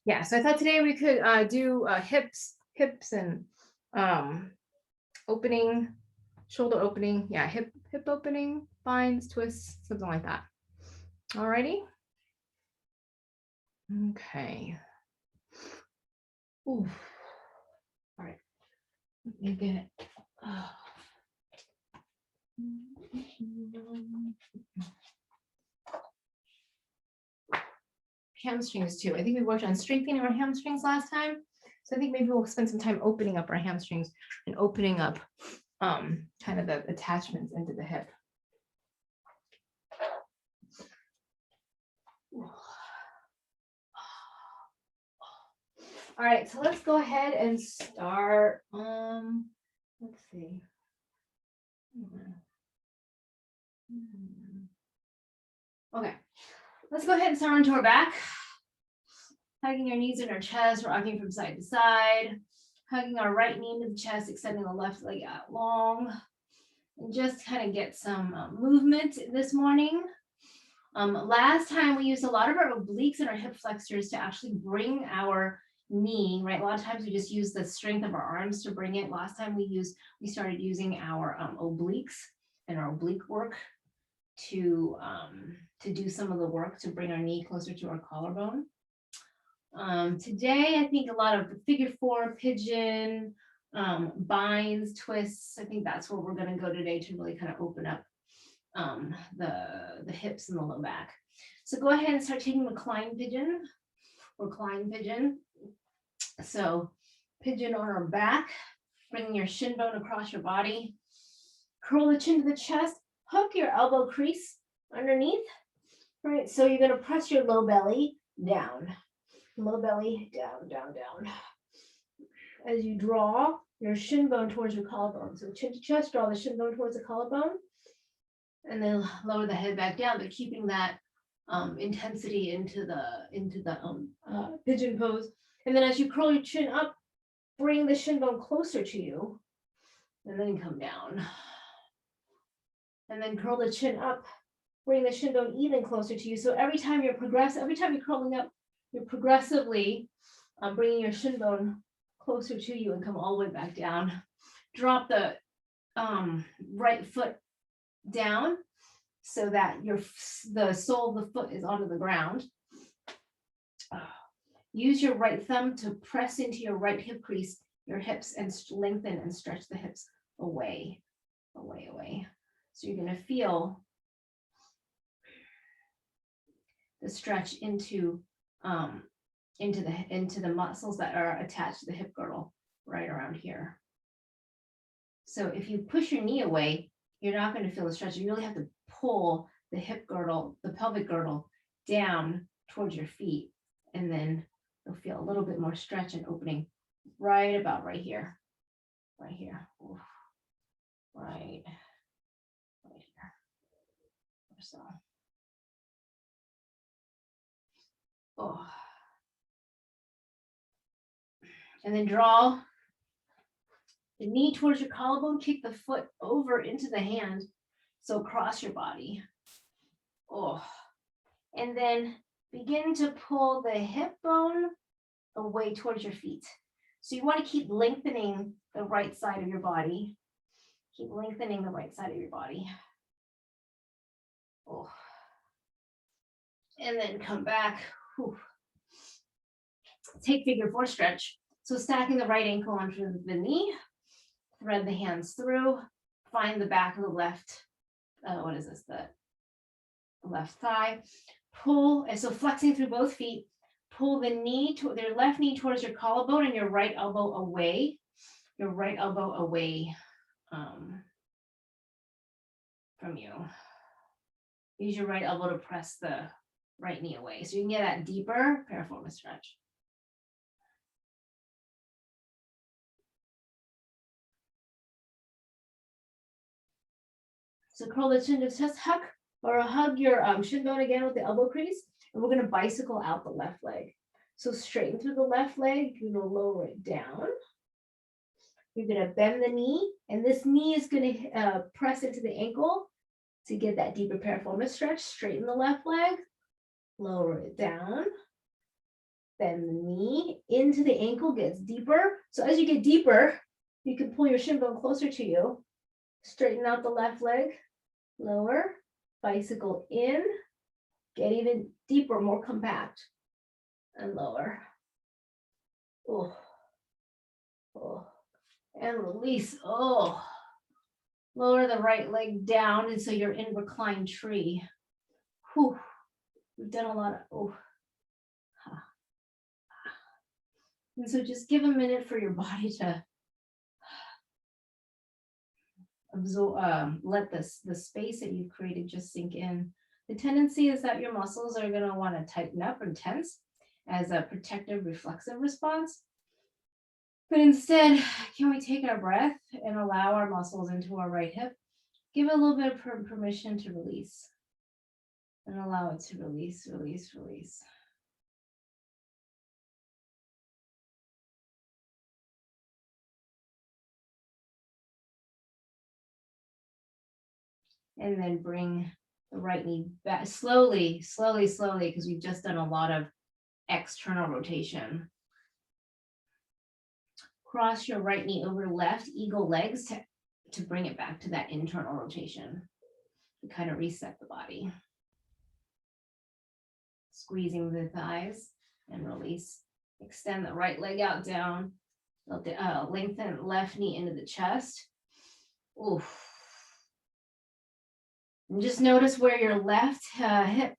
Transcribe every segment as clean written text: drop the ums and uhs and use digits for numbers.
Yeah, so I thought today we could do hips and opening, shoulder opening. Yeah, hip opening, binds, twists, something like that. Alrighty. Okay. Ooh. All right. Let me get it. Oh. Hamstrings too. I think we worked on strengthening our hamstrings last time. So I think maybe we'll spend some time opening up our hamstrings and opening up kind of the attachments into the hip. All right, so let's go ahead and start. Let's see. Okay, let's go ahead and start onto our back. Hugging your knees in our chest, rocking from side to side. Hugging our right knee into the chest, extending the left leg out long. And just kind of get some movement this morning. Last time we used a lot of our obliques and our hip flexors to actually bring our knee, right? A lot of times we just use the strength of our arms to bring it. Last time we started using our obliques and our oblique work to do some of the work to bring our knee closer to our collarbone. Today, I think a lot of the figure four, pigeon, binds, twists. I think that's where we're going to go today to really kind of open up the hips and the low back. So go ahead and start taking recline pigeon. Recline pigeon. So pigeon on our back, bringing your shin bone across your body. Curl the chin to the chest. Hook your elbow crease underneath. All right, so you're going to press your low belly down. Low belly down, down, down. As you draw your shin bone towards your collarbone. So chin to chest, draw the shin bone towards the collarbone. And then lower the head back down, but keeping that intensity into the pigeon pose. And then as you curl your chin up, bring the shin bone closer to you, and then come down. And then curl the chin up, bring the shin bone even closer to you. So every time you're curling up, you're progressively bringing your shin bone closer to you and come all the way back down. Drop the right foot down so that the sole of the foot is onto the ground. Use your right thumb to press into your right hip crease, your hips, and lengthen and stretch the hips away, away, away. So you're going to feel the stretch into the muscles that are attached to the hip girdle right around here. So if you push your knee away, you're not going to feel the stretch. You really have to pull the hip girdle, the pelvic girdle down towards your feet, and then you'll feel a little bit more stretch and opening right about right here. Right here. Oof. Right here. So. Oh. And then draw the knee towards your collarbone, kick the foot over into the hand. So across your body. Oh. And then begin to pull the hip bone away towards your feet. So you want to keep lengthening the right side of your body. Keep lengthening the right side of your body. Oh. And then come back. Whew. Take figure four stretch. So stacking the right ankle onto the knee. Thread the hands through. Find the back of the left. The left thigh. Pull, and so flexing through both feet. Pull the knee to their left knee towards your collarbone and your right elbow away. Your right elbow away from you. Use your right elbow to press the right knee away. So you can get that deeper piriformis stretch. So curl the chin to chest, hug your shin bone again with the elbow crease. And we're going to bicycle out the left leg. So straighten through the left leg, you're going to lower it down. You're going to bend the knee, and this knee is going to press into the ankle to get that deeper piriformis stretch. Straighten the left leg, lower it down. Bend the knee into the ankle, gets deeper. So as you get deeper, you can pull your shin bone closer to you. Straighten out the left leg, lower, bicycle in, get even deeper, more compact, and lower. Oh, oh, and release. Oh, lower the right leg down, and so you're in reclined tree. Whew. We've done a lot of, oh. And so just give a minute for your body to absorb, let the space that you've created just sink in. The tendency is that your muscles are going to want to tighten up and tense as a protective reflexive response. But instead, can we take our breath and allow our muscles into our right hip? Give it a little bit of permission to release and allow it to release, release, release. And then bring the right knee back slowly, slowly, slowly, because we've just done a lot of external rotation. Cross your right knee over left, eagle legs to bring it back to that internal rotation. To kind of reset the body. Squeezing the thighs and release. Extend the right leg out down. Lengthen left knee into the chest. Oof. And just notice where your left hip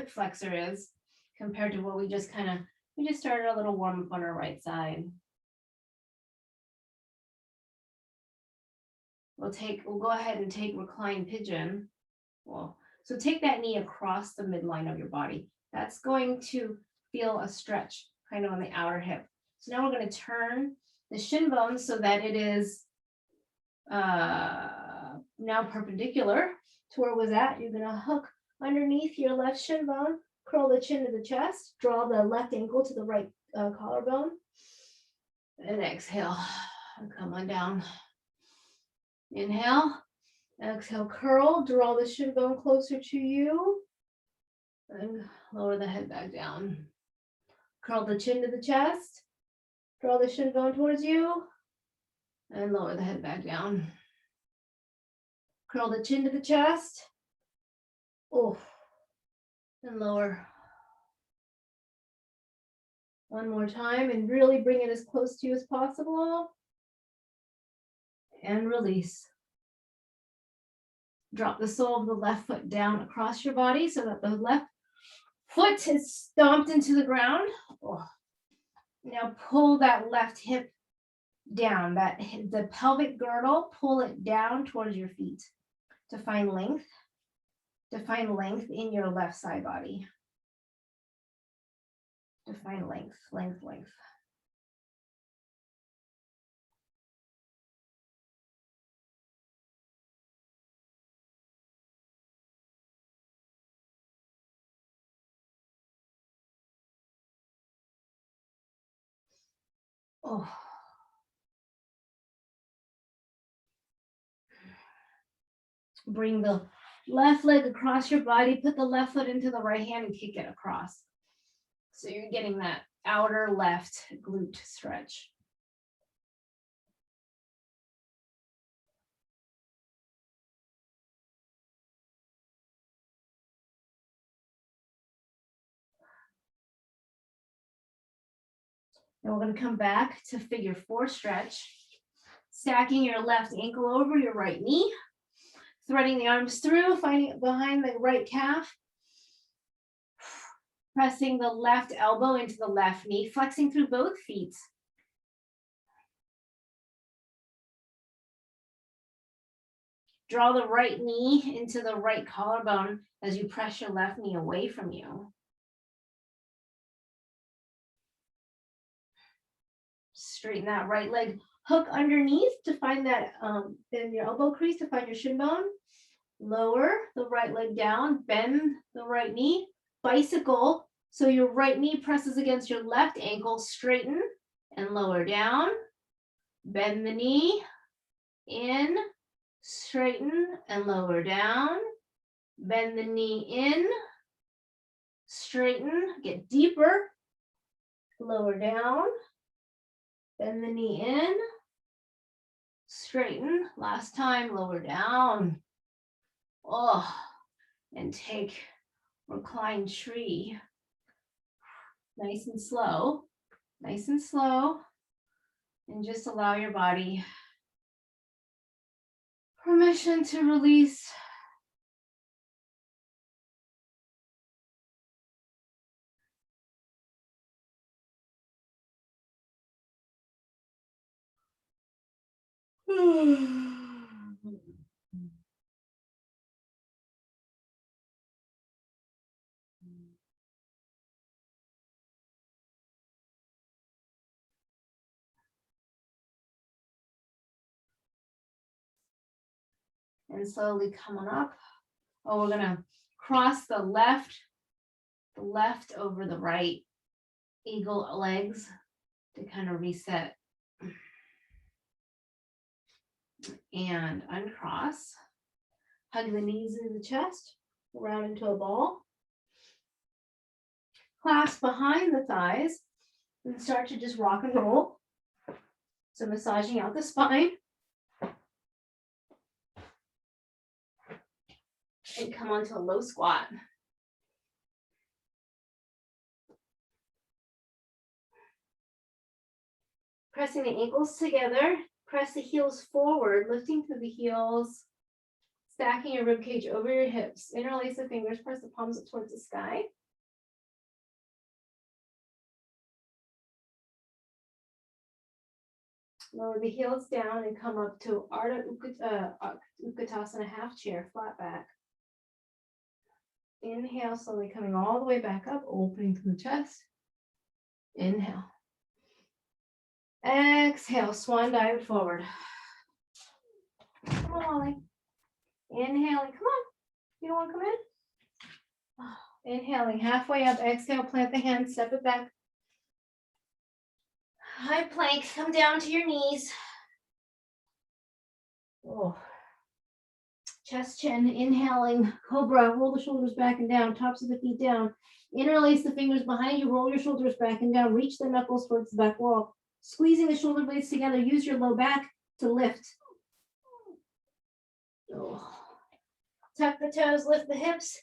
flexor is compared to what we just started a little warm up on our right side. We'll go ahead and take recline pigeon. So take that knee across the midline of your body. That's going to feel a stretch kind of on the outer hip. So now we're going to turn the shin bone so that it is now perpendicular to where it was at. You're going to hook underneath your left shin bone, curl the chin to the chest, draw the left ankle to the right collarbone, and exhale. And come on down. Inhale, exhale, curl, draw the shin bone closer to you, and lower the head back down. Curl the chin to the chest, draw the shin bone towards you, and lower the head back down. Curl the chin to the chest, and lower. One more time, and really bring it as close to you as possible. And release. Drop the sole of the left foot down across your body so that the left foot is stomped into the ground. Now pull that left hip down, the pelvic girdle, pull it down towards your feet to find length. To find length in your left side body. To find length, length, length. Bring the left leg across your body, put the left foot into the right hand and kick it across. So you're getting that outer left glute stretch. Then we're going to come back to figure 4 stretch, stacking your left ankle over your right knee, threading the arms through, finding it behind the right calf, pressing the left elbow into the left knee, flexing through both feet. Draw the right knee into the right collarbone as you press your left knee away from you. Straighten that right leg, hook underneath to find that in your elbow crease to find your shin bone. Lower the right leg down, bend the right knee, bicycle so your right knee presses against your left ankle, straighten and lower down. Bend the knee, in, straighten and lower down. Bend the knee in, straighten, get deeper, Lower down. Bend the knee in. Straighten. Last time, lower down. Oh, and take recline tree. Nice and slow. Nice and slow. And just allow your body permission to release. And slowly come on up. Oh, we're gonna cross the left over the right, eagle legs to kind of reset. And uncross. Hug the knees into the chest, round into a ball. Clasp behind the thighs and start to just rock and roll. So massaging out the spine. And come onto a low squat. Pressing the ankles together, press the heels forward, lifting through the heels, stacking your rib cage over your hips. Interlace the fingers, press the palms up towards the sky. Lower the heels down and come up to Ardha Utkatasana half chair, flat back. Inhale, slowly coming all the way back up, opening through the chest. Inhale. Exhale, swan dive forward. Come on, Ollie. Inhaling, come on. You don't want to come in? Inhaling, halfway up, exhale, plant the hands, step it back. High plank, come down to your knees. Oh. Chest, chin, inhaling, cobra, roll the shoulders back and down, tops of the feet down. Interlace the fingers behind you, roll your shoulders back and down, reach the knuckles towards the back wall. Squeezing the shoulder blades together, use your low back to lift. Oh. Tuck the toes, lift the hips,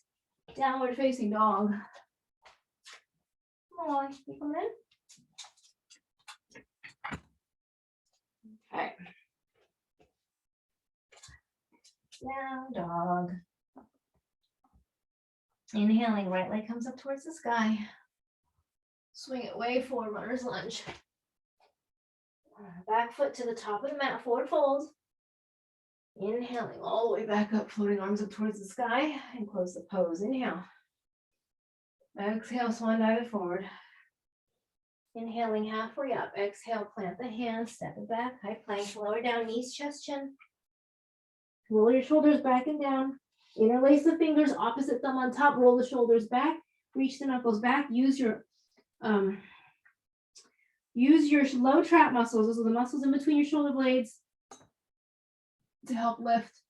downward facing dog. Come on, you coming in? Okay. Down dog. Inhaling, right leg comes up towards the sky. Swing it way forward, runner's lunge. Back foot to the top of the mat, forward fold. Inhaling all the way back up, floating arms up towards the sky, and close the pose. Inhale. Exhale, swan dive it forward. Inhaling halfway up. Exhale, plant the hands, step it back, high plank, lower down, knees, chest, chin. Roll your shoulders back and down. Interlace the fingers, opposite thumb on top, roll the shoulders back, reach the knuckles back, use your low trap muscles. Those are the muscles in between your shoulder blades to help lift.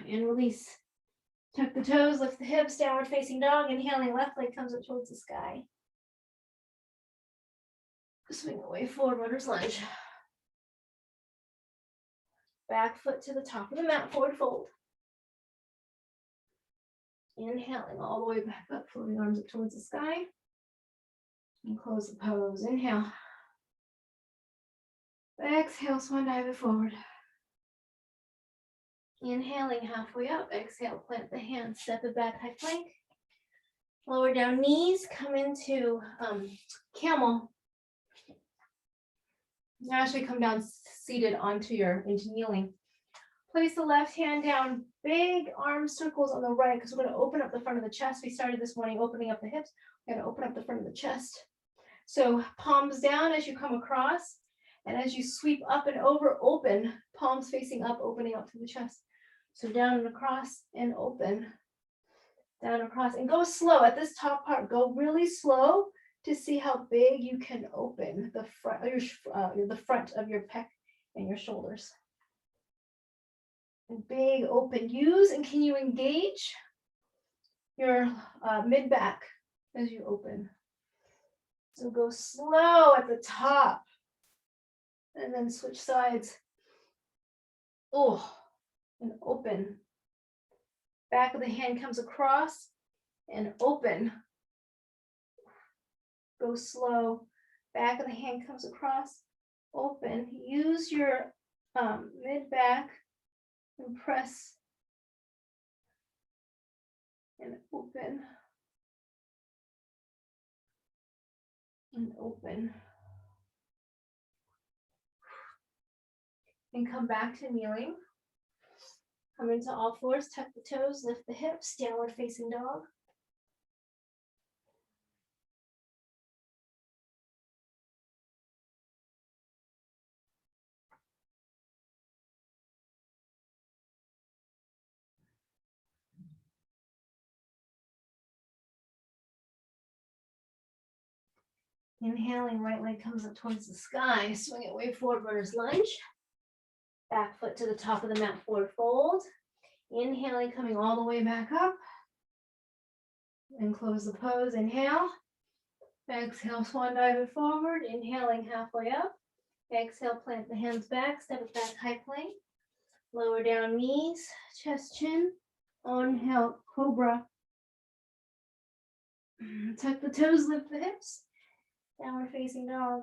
And release. Tuck the toes, lift the hips, downward facing dog. Inhaling, left leg comes up towards the sky. Swing away forward, runner's lunge. Back foot to the top of the mat, forward fold. Inhaling all the way back up, floating arms up towards the sky. And close the pose. Inhale. Exhale, swan dive it forward. Inhaling halfway up. Exhale, plant the hands, step it back, high plank. Lower down knees, come into camel. Now actually come down seated into kneeling. Place the left hand down, big arm circles on the right, because we're going to open up the front of the chest. We started this morning opening up the hips. We're going to open up the front of the chest. So palms down as you come across, and as you sweep up and over, open, palms facing up, opening up to the chest. So down and across and open, down and across, and go slow. At this top part, go really slow to see how big you can open the front of your pec and your shoulders. And big open. Use and can you engage your mid back as you open. So go slow at the top and then switch sides. Oh, and open. Back of the hand comes across and open. Go slow. Back of the hand comes across, open. Use your mid-back and press and open. And open. And come back to kneeling. Come into all fours, tuck the toes, lift the hips, downward facing dog. Inhaling, right leg comes up towards the sky. Swing it way forward, runner's lunge. Back foot to the top of the mat, forward fold. Inhaling, coming all the way back up. And close the pose. Inhale. Exhale, swan dive it forward. Inhaling, halfway up. Exhale, plant the hands back. Step it back, high plank. Lower down knees, chest, chin. Inhale, cobra. Tuck the toes, lift the hips. Downward facing dog.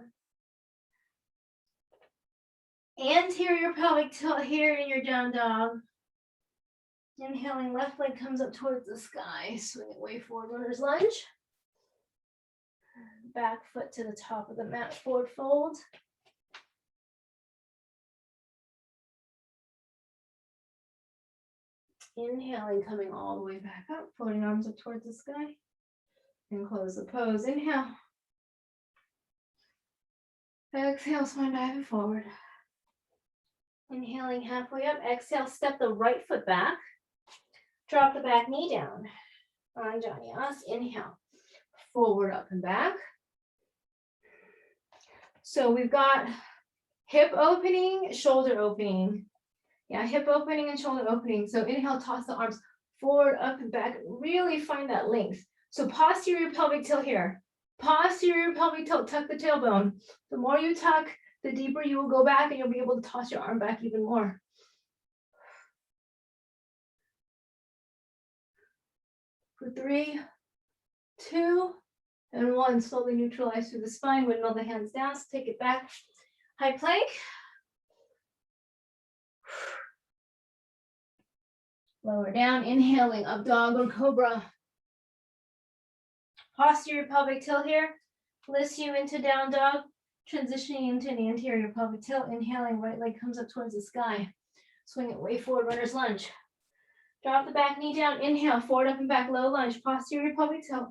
Anterior pelvic tilt here in your down dog. Inhaling, left leg comes up towards the sky. Swing it way forward, runner's lunge. Back foot to the top of the mat, forward fold. Inhaling, coming all the way back up, floating arms up towards the sky. And close the pose. Inhale. Exhale, swan dive it forward. Inhaling, halfway up. Exhale, step the right foot back. Drop the back knee down. Kundanyasana. Inhale. Forward, up and back. So we've got hip opening, shoulder opening. Yeah, hip opening and shoulder opening. So inhale, toss the arms forward, up and back. Really find that length. So posterior pelvic tilt here. Posterior pelvic tilt, tuck the tailbone. The more you tuck, the deeper you will go back and you'll be able to toss your arm back even more. For 3, 2, and 1. Slowly neutralize through the spine. Windmill the hands down. So take it back. High plank. Lower down. Inhaling, up dog or cobra. Posterior pelvic tilt here. Lifts you into down dog. Transitioning into an anterior pelvic tilt. Inhaling, right leg comes up towards the sky. Swing it way forward, runner's lunge. Drop the back knee down. Inhale, forward, up and back, low lunge. Posterior pelvic tilt.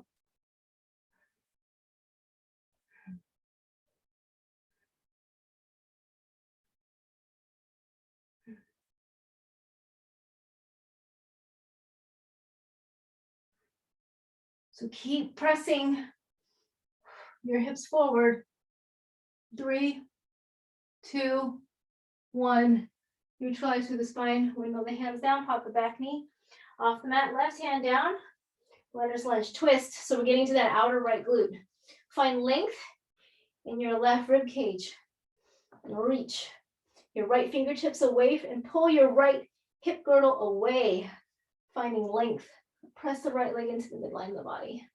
So keep pressing your hips forward. 3, 2, 1. Neutralize through the spine. Windmill the hands down. Pop the back knee off the mat. Left hand down. Runner's lunge. Twist. So we're getting to that outer right glute. Find length in your left rib cage. And reach your right fingertips away and pull your right hip girdle away. Finding length. Press the right leg into the midline of the body.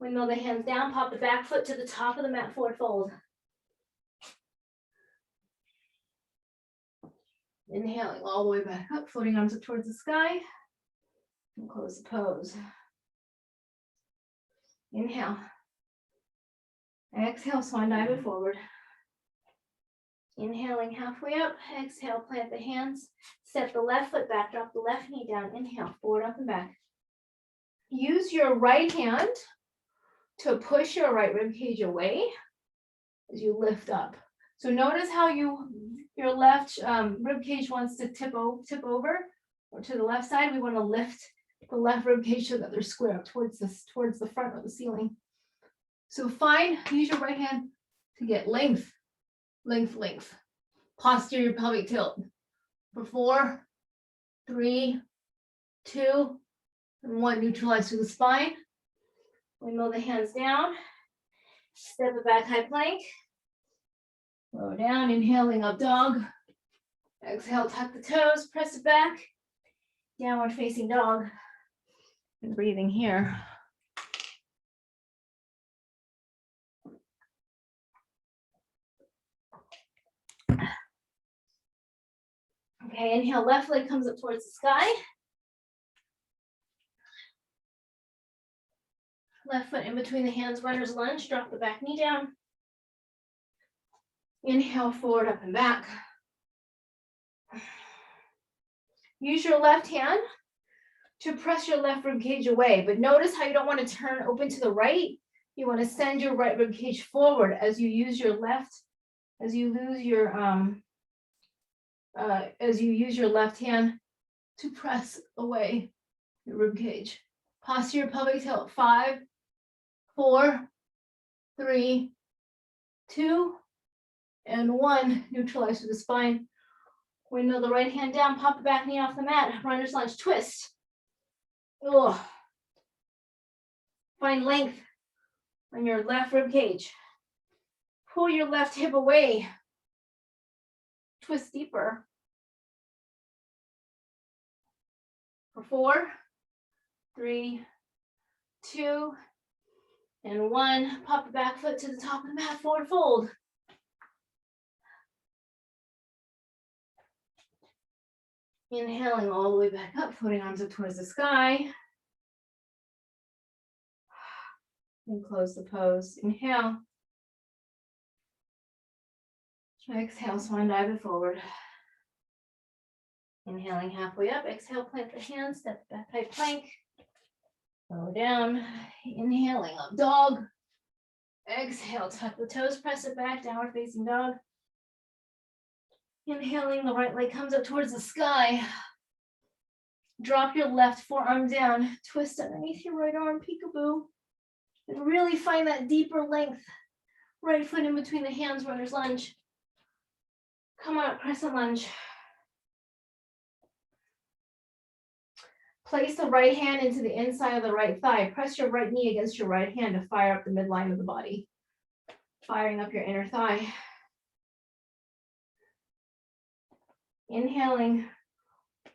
Windmill the hands down, pop the back foot to the top of the mat, forward fold. Inhaling all the way back up, floating arms up towards the sky. And close the pose. Inhale. Exhale, swan dive it forward. Inhaling halfway up. Exhale, plant the hands. Step the left foot back, drop the left knee down. Inhale, forward, up and back. Use your right hand to push your right rib cage away as you lift up. So notice how your left rib cage wants to tip over, or to the left side. We want to lift the left rib cage so that they're square up towards the front of the ceiling. So use your right hand to get length. Posterior pelvic tilt. For 4, 3, 2, and 1. Neutralize through the spine. Windmill the hands down. Step it back, high plank. Lower down, inhaling up dog. Exhale, tuck the toes, press it back. Downward facing dog. And breathing here. Okay, inhale, left leg comes up towards the sky. Left foot in between the hands, runner's lunge, drop the back knee down. Inhale, forward, up and back. Use your left hand to press your left rib cage away, but notice how you don't want to turn open to the right. You want to send your right rib cage forward as you use your left, as you use your left hand to press away your rib cage. Posture your pelvic tilt. 5, 4, 3, 2, and 1. Neutralize through the spine. Windmill the right hand down, pop the back knee off the mat. Runner's lunge, twist. Oh. Find length on your left rib cage. Pull your left hip away. Twist deeper. For 4, 3, 2, and 1. Pop the back foot to the top of the mat, forward fold. Inhaling all the way back up, floating arms up towards the sky. And close the pose. Inhale. Exhale, swan dive it forward. Inhaling halfway up. Exhale, plant the hands, step back, high plank. Lower down. Inhaling up dog. Exhale, tuck the toes, press it back, downward facing dog. Inhaling, the right leg comes up towards the sky. Drop your left forearm down. Twist underneath your right arm, peekaboo. And really find that deeper length. Right foot in between the hands, runner's lunge. Come on, crescent lunge. Place the right hand into the inside of the right thigh. Press your right knee against your right hand to fire up the midline of the body. Firing up your inner thigh. Inhaling,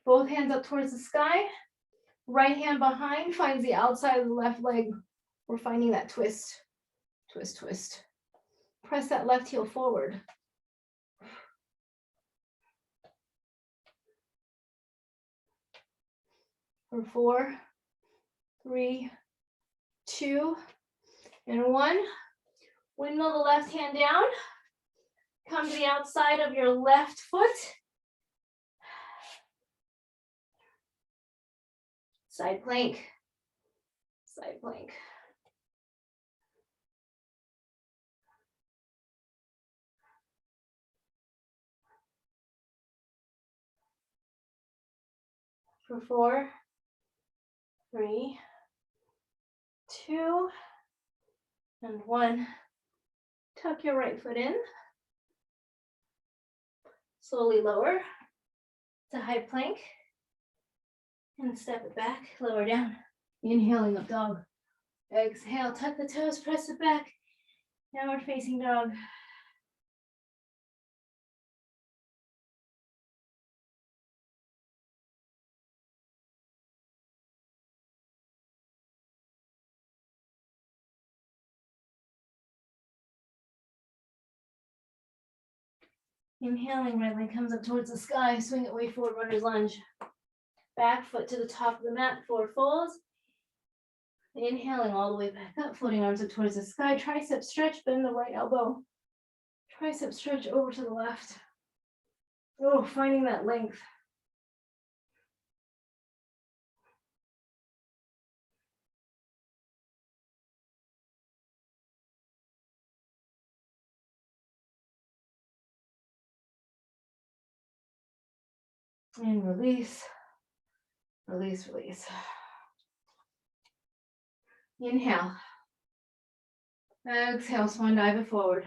both hands up towards the sky. Right hand behind finds the outside of the left leg. We're finding that twist, twist, twist. Press that left heel forward. For 4, 3, 2, and 1. Windmill the left hand down. Come to the outside of your left foot. Side plank, side plank. For 4, 3, 2, and 1. Tuck your right foot in. Slowly lower to high plank. And step it back, lower down. Inhaling up dog. Exhale, tuck the toes, press it back. Downward facing dog. Inhaling, right leg comes up towards the sky, swing it way forward, runner's lunge. Back foot to the top of the mat, forward folds. Inhaling all the way back up, floating arms up towards the sky. Tricep stretch, bend the right elbow. Tricep stretch over to the left. Oh, finding that length. And release, release, release. Inhale. Exhale, swan dive it forward.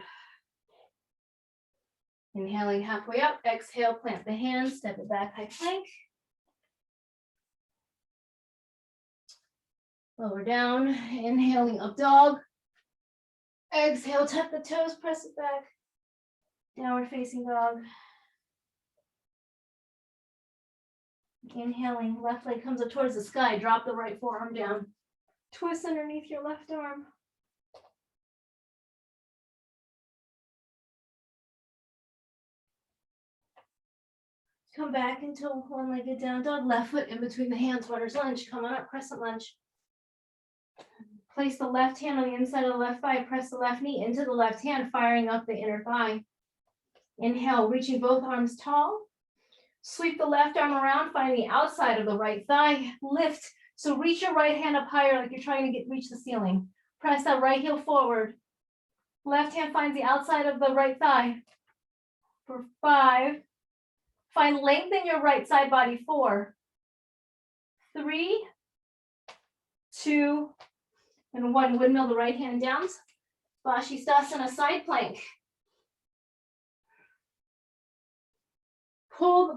Inhaling halfway up. Exhale, plant the hands, step it back, high plank. Lower down, inhaling up dog. Exhale, tuck the toes, press it back. Downward facing dog. Inhaling, left leg comes up towards the sky. Drop the right forearm down. Twist underneath your left arm. Come back into one-legged down dog. Left foot in between the hands. Runner's lunge. Come on up, crescent lunge. Place the left hand on the inside of the left thigh. Press the left knee into the left hand, firing up the inner thigh. Inhale, reaching both arms tall. Sweep the left arm around, find the outside of the right thigh. Lift. So reach your right hand up higher like you're trying to reach the ceiling. Press that right heel forward. Left hand finds the outside of the right thigh. For 5. Find length in your right side body. 4, 3, 2, and 1. Windmill the right hand down. Vashisthasana side plank.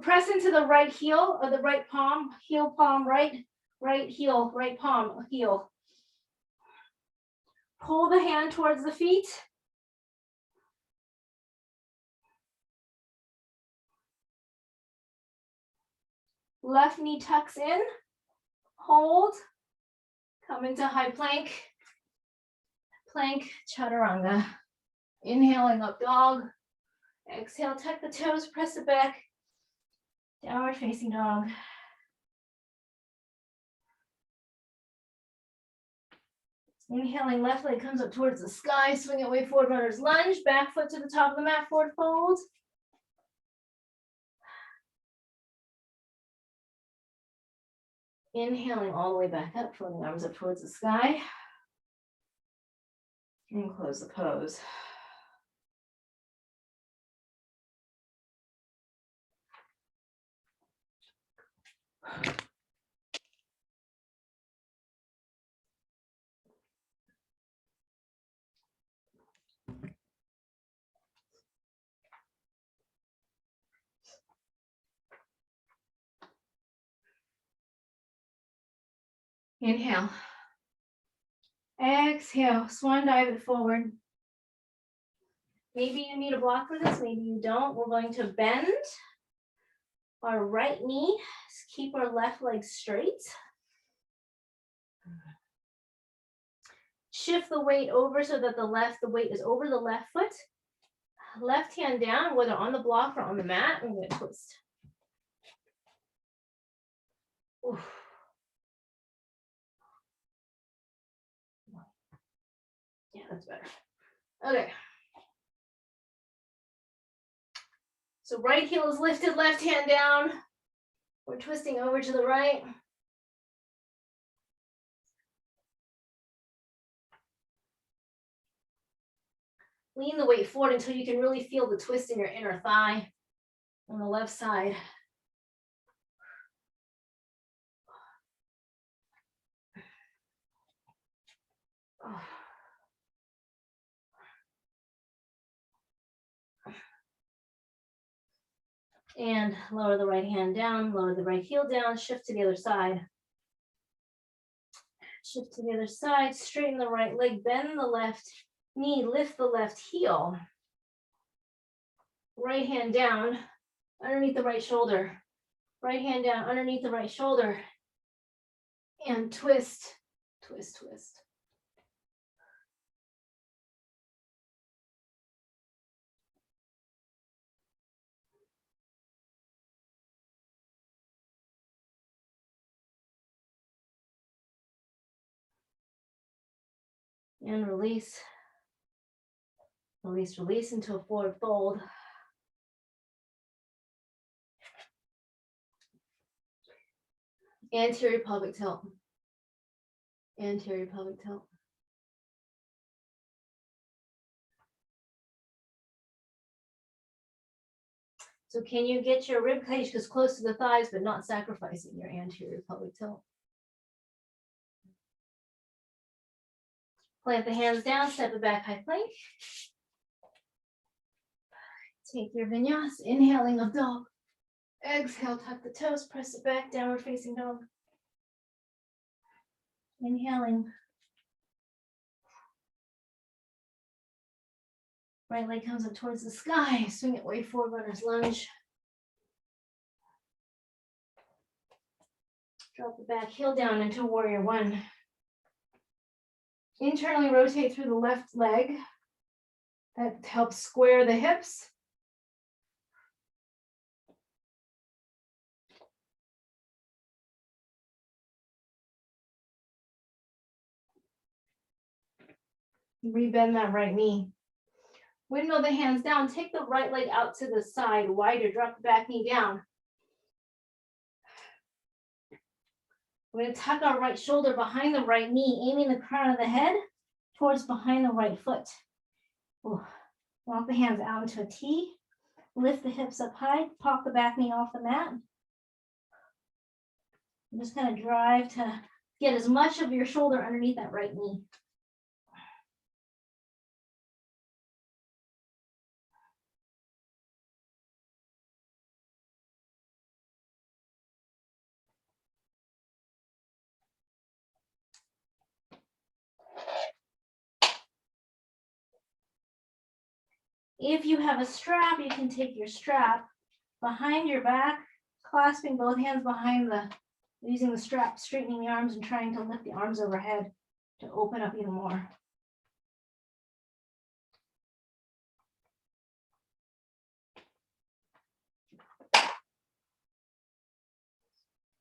Press into the right heel of the right palm, heel palm, right heel, right palm, heel. Pull the hand towards the feet. Left knee tucks in, hold, come into high plank, plank chaturanga. Inhaling up dog, exhale, tuck the toes, press it back, downward facing dog. Inhaling, left leg comes up towards the sky, swing it way forward, runner's lunge, back foot to the top of the mat, forward fold. Inhaling all the way back up, pulling the arms up towards the sky. And close the pose. Inhale. Exhale, swan dive it forward. Maybe you need a block for this, maybe you don't. We're going to bend our right knee, keep our left leg straight. Shift the weight over so that the weight is over the left foot. Left hand down, whether on the block or on the mat. I'm going to twist. Oof. Yeah, that's better. Okay. So right heel is lifted, left hand down. We're twisting over to the right. Lean the weight forward until you can really feel the twist in your inner thigh on the left side. Oh. And lower the right hand down, lower the right heel down, shift to the other side. Shift to the other side, straighten the right leg, bend the left knee, lift the left heel. Right hand down, underneath the right shoulder. Right hand down, underneath the right shoulder. And twist, twist, twist. And release. Release, release into a forward fold. Anterior pelvic tilt. Anterior pelvic tilt. So can you get your rib cage as close to the thighs, but not sacrificing your anterior pelvic tilt? Plant the hands down, step it back, high plank. Take your vinyasa, inhaling up dog. Exhale, tuck the toes, press it back, downward facing dog. Inhaling. Right leg comes up towards the sky. Swing it way forward, runner's lunge. Drop the back heel down into warrior one. Internally rotate through the left leg. That helps square the hips. Rebend that right knee. Windmill the hands down. Take the right leg out to the side, wider. Drop the back knee down. We're going to tuck our right shoulder behind the right knee, aiming the crown of the head towards behind the right foot. Ooh. Walk the hands out into a T. Lift the hips up high. Pop the back knee off the mat. I'm just going to drive to get as much of your shoulder underneath that right knee. If you have a strap, you can take your strap behind your back, clasping both hands behind using the strap, straightening the arms and trying to lift the arms overhead to open up even more.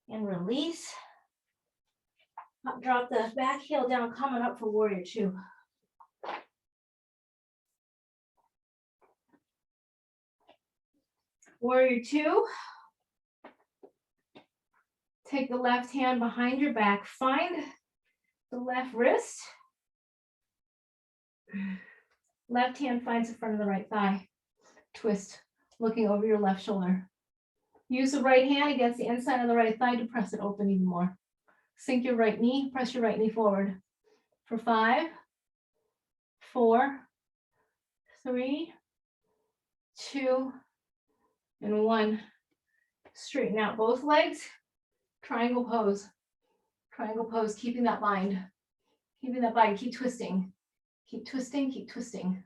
And release. Drop the back heel down, coming up for warrior two. Warrior two. Take the left hand behind your back. Find the left wrist. Left hand finds the front of the right thigh. Twist, looking over your left shoulder. Use the right hand against the inside of the right thigh to press it open even more. Sink your right knee, press your right knee forward. For 5, 4, 3, 2, and 1. Straighten out both legs. Triangle pose. Triangle pose, keeping that bind. Keeping that bind, keep twisting. Keep twisting, keep twisting.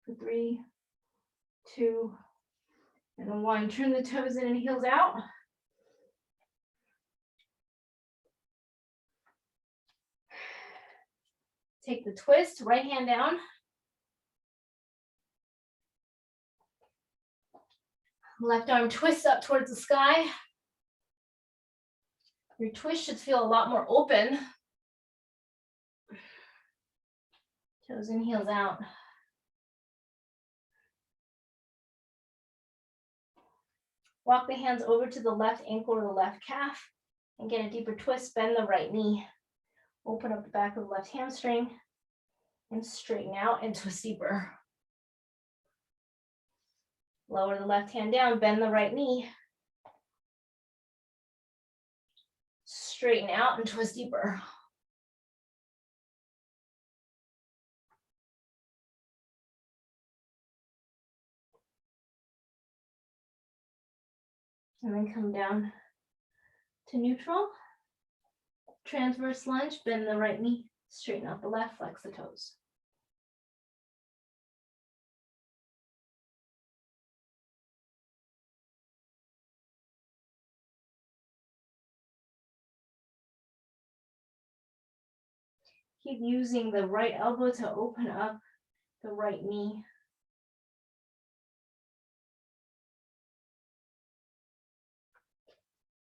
For 3, 2, and 1. Turn the toes in and heels out. Take the twist, right hand down. Left arm twists up towards the sky. Your twist should feel a lot more open. Toes in, heels out. Walk the hands over to the left ankle or the left calf and get a deeper twist. Bend the right knee. Open up the back of the left hamstring and straighten out and twist deeper. Lower the left hand down, bend the right knee. Straighten out and twist deeper. And then come down to neutral. Transverse lunge, bend the right knee, straighten out the left, flex the toes. Keep using the right elbow to open up the right knee.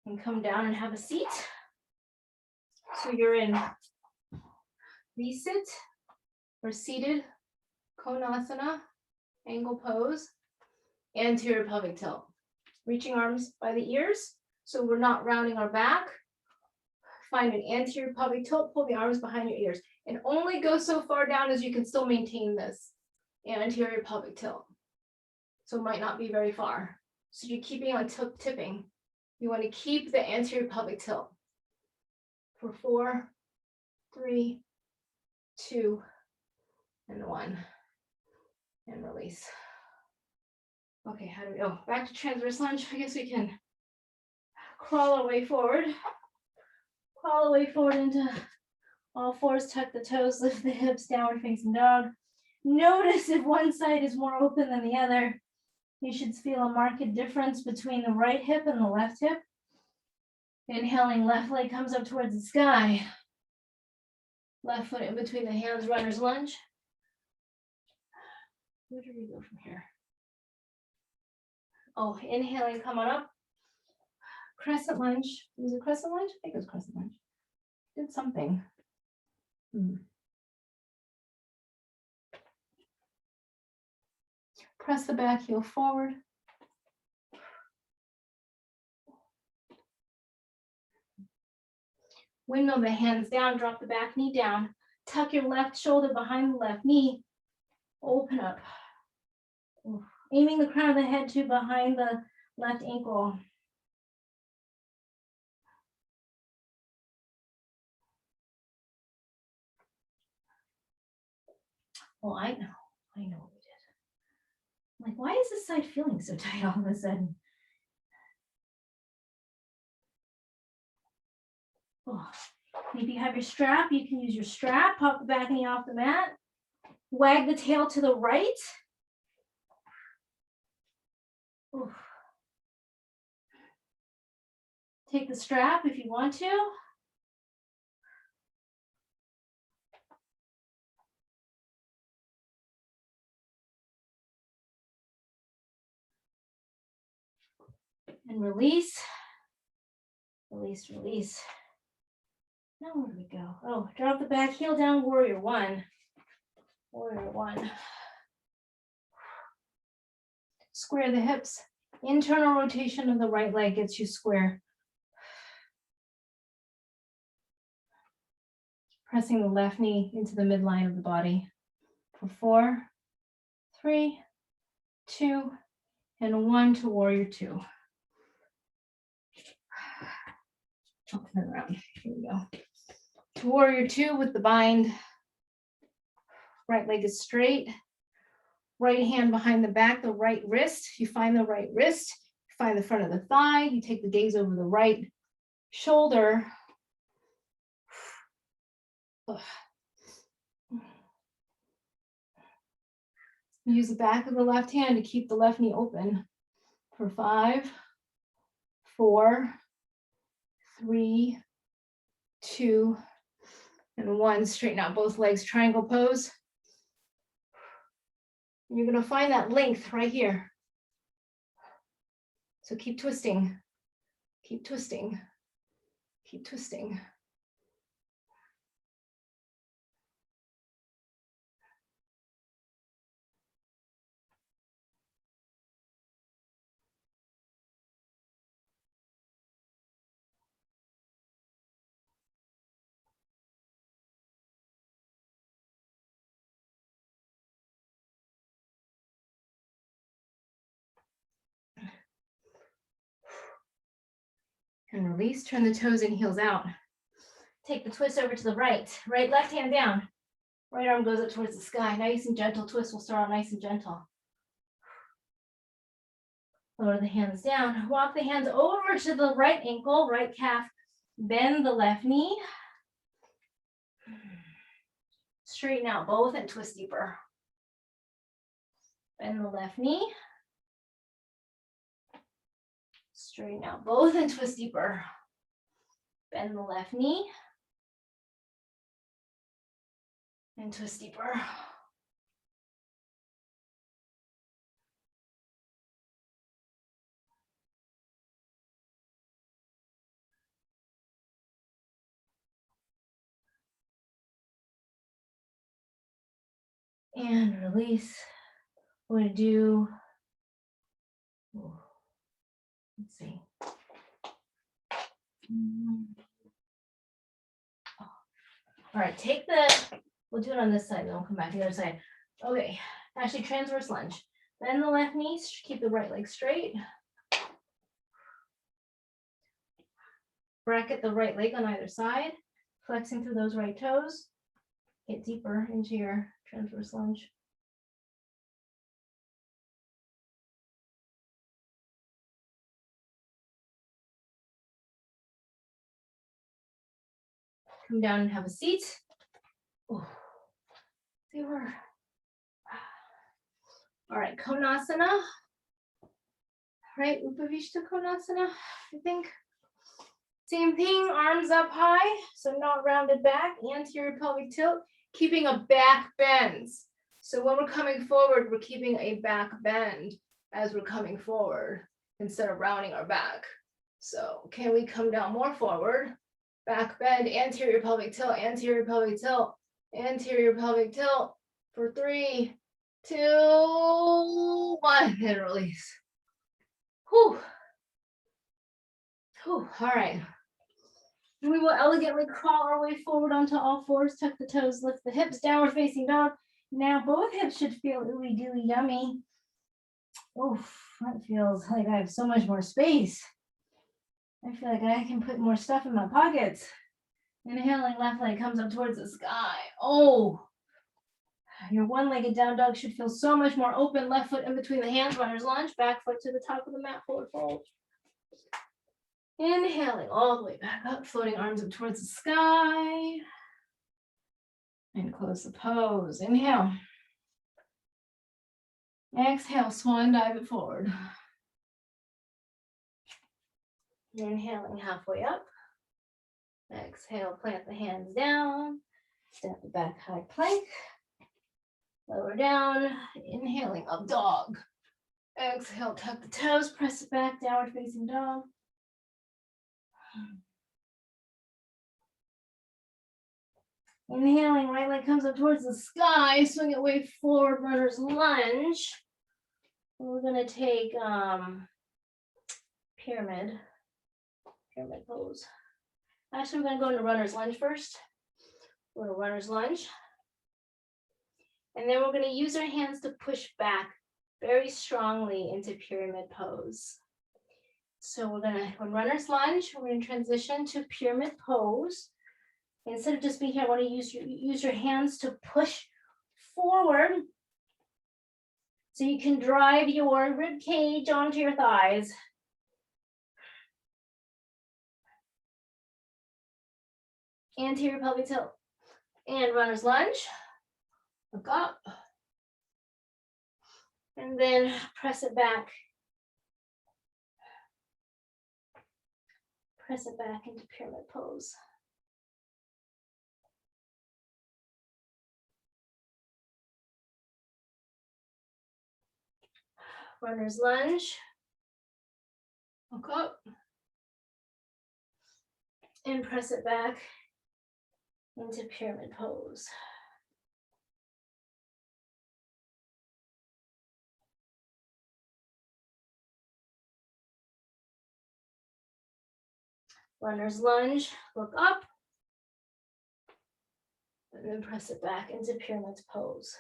And come down and have a seat. So you're in V-sit or seated Konasana, angle pose, anterior pelvic tilt. Reaching arms by the ears, so we're not rounding our back. Find an anterior pelvic tilt, pull the arms behind your ears, and only go so far down as you can still maintain this anterior pelvic tilt. So it might not be very far. So you're keeping on tipping. You want to keep the anterior pelvic tilt. For 4, 3, 2, and 1. And release. Okay, how do we, oh, back to transverse lunge. I guess we can crawl our way forward. Crawl our way forward into all fours, tuck the toes, lift the hips, downward facing dog. Notice if one side is more open than the other. You should feel a marked difference between the right hip and the left hip. Inhaling, left leg comes up towards the sky. Left foot in between the hands, runner's lunge. Where do we go from here? Oh, inhaling, come on up. Crescent lunge. Was it crescent lunge? I think it was crescent lunge. Did something. Press the back heel forward. Windmill the hands down, drop the back knee down. Tuck your left shoulder behind the left knee. Open up. Aiming the crown of the head to behind the left ankle. Oh, I know what we did. I'm like, why is this side feeling so tight all of a sudden? Oh, maybe you have your strap. You can use your strap. Pop the back knee off the mat. Wag the tail to the right. Oof. Take the strap if you want to. And release. Release, release. Now where do we go? Oh, drop the back heel down, warrior one. Warrior one. Square the hips. Internal rotation of the right leg gets you square. Pressing the left knee into the midline of the body. For 4, 3, 2, and 1 to warrior two. I'll turn around. Here we go. To warrior two with the bind. Right leg is straight. Right hand behind the back, the right wrist. You find the right wrist. You find the front of the thigh. You take the gaze over the right shoulder. Use the back of the left hand to keep the left knee open. For 5, 4, 3, 2, and 1. Straighten out both legs, triangle pose. You're going to find that length right here. So keep twisting, keep twisting, keep twisting. And release, turn the toes and heels out. Take the twist over to the right. Right left hand down. Right arm goes up towards the sky. Nice and gentle twist. We'll start out nice and gentle. Lower the hands down. Walk the hands over to the right ankle, right calf. Bend the left knee. Straighten out both and twist deeper. Bend the left knee. Straighten out both and twist deeper. Bend the left knee. And twist deeper. And release. We're going to do, let's see. All right, take we'll do it on this side, then we'll come back to the other side. Okay, actually transverse lunge. Bend the left knee, keep the right leg straight. Bracket the right leg on either side, flexing through those right toes. Get deeper into your transverse lunge. come down and have a seat. Oh, they were. All right, Konasana. Right, Upavishta Konasana, I think. Same thing, arms up high, so not rounded back, anterior pelvic tilt, keeping a back bend. So when we're coming forward, we're keeping a back bend as we're coming forward instead of rounding our back. So can we come down more forward? Back bend, anterior pelvic tilt, anterior pelvic tilt, anterior pelvic tilt for 3, 2, 1, and release. Whew. Whew. All right. We will elegantly crawl our way forward onto all fours, tuck the toes, lift the hips, downward facing dog. Now both hips should feel ooey gooey yummy. Oof, that feels like I have so much more space. I feel like I can put more stuff in my pockets. Inhaling, left leg comes up towards the sky. Oh, your one-legged down dog should feel so much more open. Left foot in between the hands, runner's lunge, back foot to the top of the mat, forward fold. Inhaling all the way back up, floating arms up towards the sky. And close the pose. Inhale. Exhale, swan dive it forward. Inhaling halfway up. Exhale, plant the hands down. Step it back, high plank. Lower down. Inhaling, up dog. Exhale, tuck the toes, press it back, downward facing dog. Inhaling, right leg comes up towards the sky, swing it way forward, runner's lunge. We're gonna take pyramid pose. Actually, we're gonna go into runner's lunge first. Go to runner's lunge. And then we're gonna use our hands to push back very strongly into pyramid pose. So we're gonna, on runner's lunge, we're gonna transition to pyramid pose. Instead of just being here, I want to use your hands to push forward so you can drive your rib cage onto your thighs. Anterior pelvic tilt and runner's lunge. Look up. And then press it back. Press it back into pyramid pose. Runner's lunge. Look up. And press it back into pyramid pose. Runner's lunge, look up. And then press it back into pyramid pose.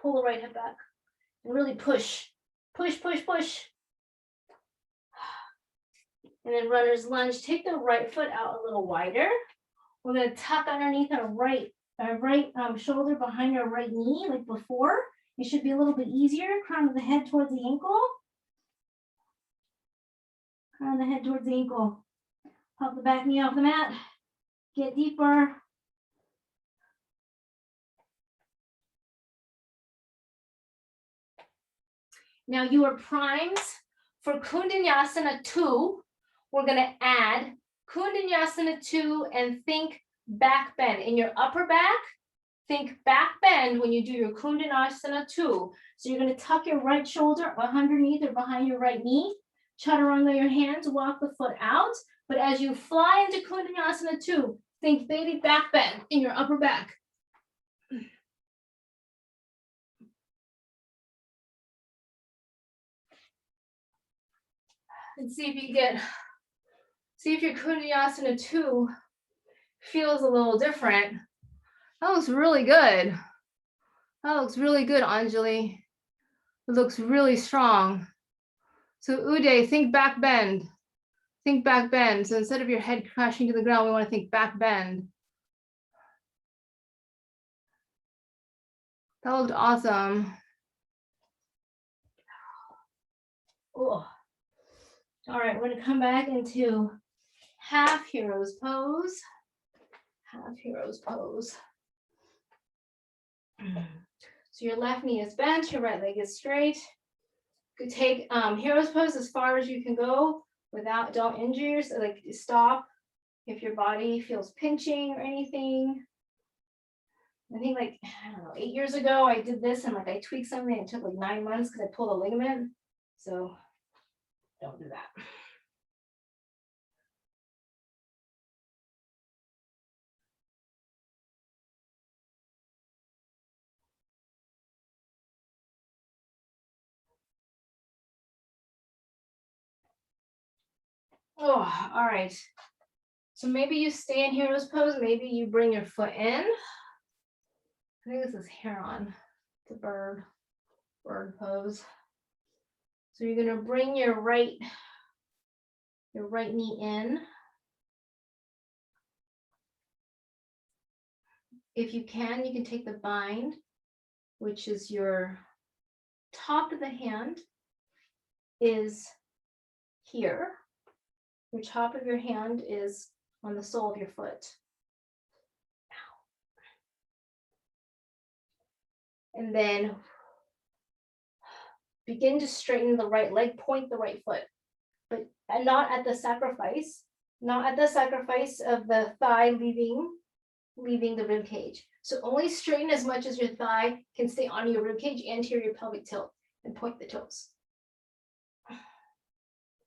Pull the right hip back and really push, push, push, push. And then runner's lunge, take the right foot out a little wider. We're gonna tuck underneath our right shoulder behind our right knee like before. It should be a little bit easier. Crown of the head towards the ankle. Crown of the head towards the ankle. Pop the back knee off the mat. Get deeper. Now you are primed for Kundanyasana 2. We're gonna add Kundanyasana 2 and think back bend. In your upper back, think back bend when you do your Kundanyasana 2. So you're gonna tuck your right shoulder underneath or behind your right knee, chaturanga your hands, walk the foot out. But as you fly into Kundanyasana 2, think baby back bend in your upper back. And see if your Kundanyasana 2 feels a little different. That looks really good. That looks really good, Anjali. It looks really strong. So Uday, think back bend. Think back bend. So instead of your head crashing to the ground, we want to think back bend. That looked awesome. Oh. All right, we're gonna come back into half hero's pose. Half hero's pose. So your left knee is bent, your right leg is straight. You could take hero's pose as far as you can go without, don't injure yourself, like stop if your body feels pinching or anything. I think like, I don't know, 8 years ago, I did this and like I tweaked something and it took like 9 months because I pulled a ligament. So don't do that. Oh, all right. So maybe you stay in hero's pose. Maybe you bring your foot in. I think this is heron, the bird pose. So you're gonna bring your right knee in. If you can take the bind, which is your top of the hand is here. Your top of your hand is on the sole of your foot. And then begin to straighten the right leg, point the right foot, but not at the sacrifice of the thigh leaving the rib cage. So only straighten as much as your thigh can stay on your rib cage, anterior pelvic tilt, and point the toes.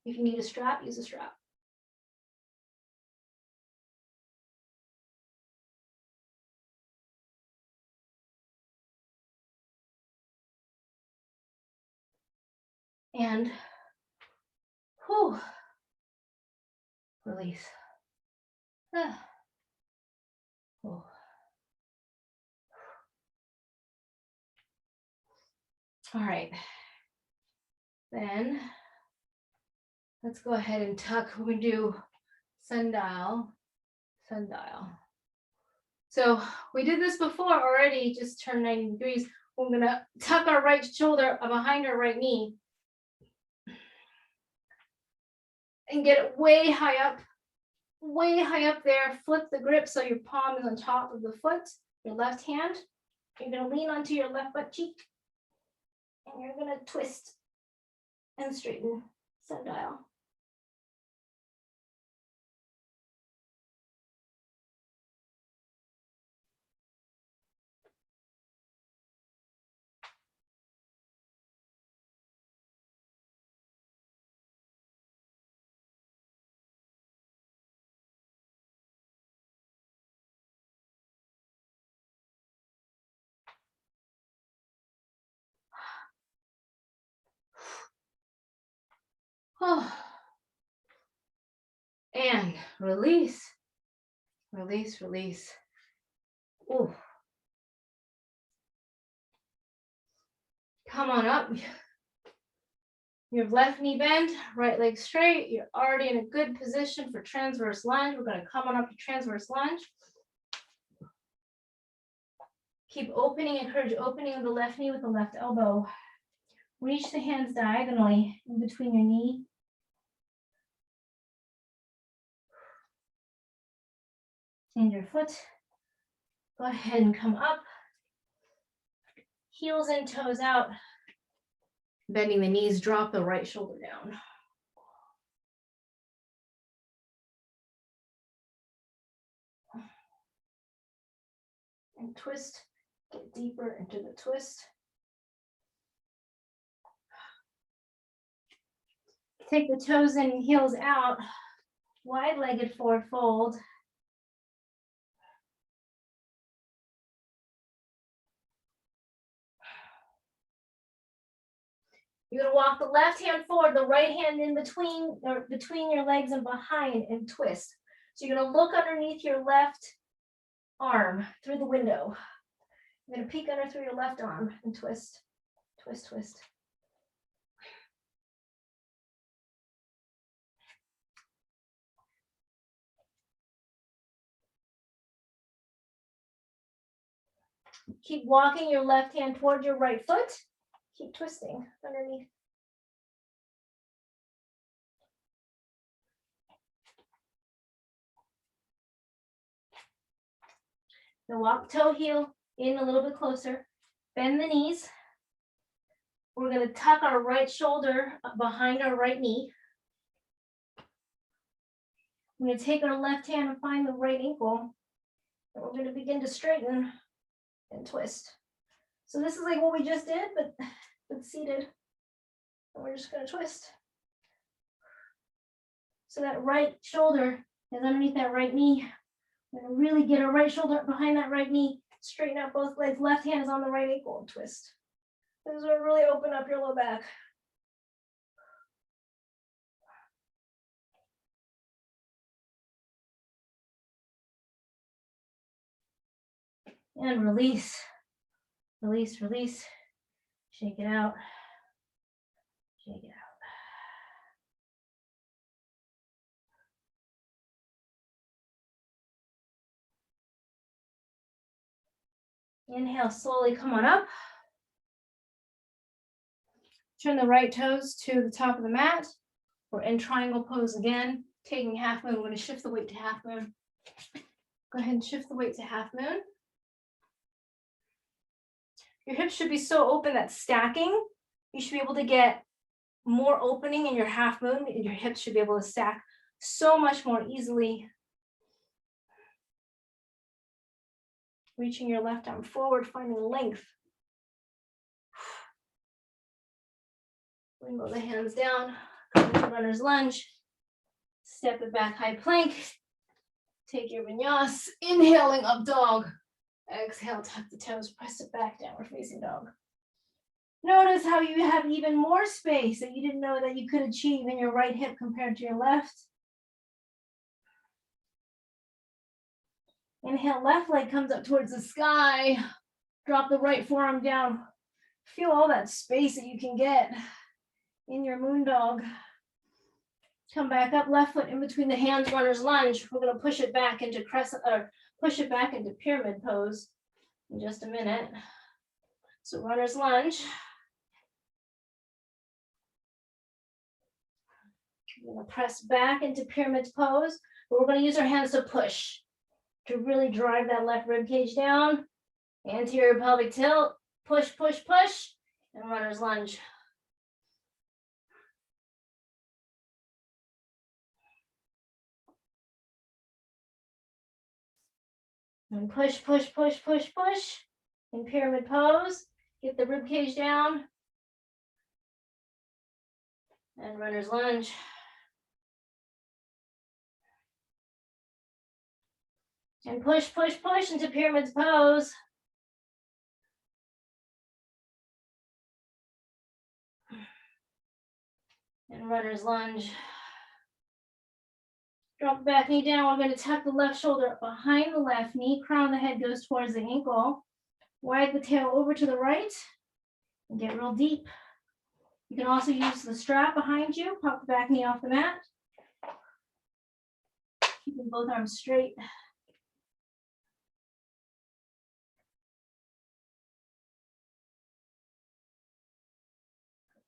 If you need a strap, use a strap. And release. All right. Then let's go ahead and tuck. We're going to do sundial. So we did this before already, just turn 90 degrees. We're going to tuck our right shoulder behind our right knee and get it way high up there. Flip the grip so your palm is on top of the foot, your left hand. You're going to lean onto your left butt cheek and you're going to twist and straighten sundial. And release. Ooh. Come on up. Your left knee bent, right leg straight. You're already in a good position for transverse lunge. We're going to come on up to transverse lunge. Keep opening, encourage opening of the left knee with the left elbow. Reach the hands diagonally in between your knee. Change your foot. Go ahead and come up. Heels in, toes out. Bending the knees, drop the right shoulder down. And twist, get deeper into the twist. Take the toes in and heels out, wide-legged forward fold. You're gonna walk the left hand forward, the right hand in between, or between your legs and behind, and twist. So you're gonna look underneath your left arm through the window. You're gonna peek under through your left arm and twist, twist, twist. Keep walking your left hand toward your right foot. Keep twisting underneath. So walk toe heel in a little bit closer. Bend the knees. We're going to tuck our right shoulder behind our right knee. We're going to take our left hand and find the right ankle. And we're going to begin to straighten and twist. So this is like what we just did, but seated. And we're just going to twist. So that right shoulder is underneath that right knee. We're going to really get our right shoulder behind that right knee. Straighten out both legs. Left hand is on the right ankle and twist. This is going to really open up your low back. And release. Release, release. Shake it out. Shake it out. Inhale, slowly come on up. Turn the right toes to the top of the mat. We're in triangle pose again, taking half moon. We're going to shift the weight to half moon. Go ahead and shift the weight to half moon. Your hips should be so open that stacking, you should be able to get more opening in your half moon. Your hips should be able to stack so much more easily. Reaching your left arm forward, finding length. Bring both the hands down, come to runner's lunge. Step it back, high plank. Take your vinyasa, inhaling up dog. Exhale, tuck the toes, press it back, downward facing dog. Notice how you have even more space that you didn't know that you could achieve in your right hip compared to your left. Inhale, left leg comes up towards the sky. Drop the right forearm down. Feel all that space that you can get in your moon dog. Come back up, left foot in between the hands, runner's lunge. We're going to push it back into crescent, or push it back into pyramid pose in just a minute. So runner's lunge. We're going to press back into pyramid pose, but we're going to use our hands to push to really drive that left rib cage down. Anterior pelvic tilt, push, push, push, and runner's lunge. And push, push, push, push, push. In pyramid pose, get the rib cage down. And runner's lunge. And push, push, push into pyramid pose. And runner's lunge. Drop the back knee down. We're going to tuck the left shoulder up behind the left knee. Crown of the head goes towards the ankle. Wag the tail over to the right. And get real deep. You can also use the strap behind you. Pop the back knee off the mat. Keeping both arms straight.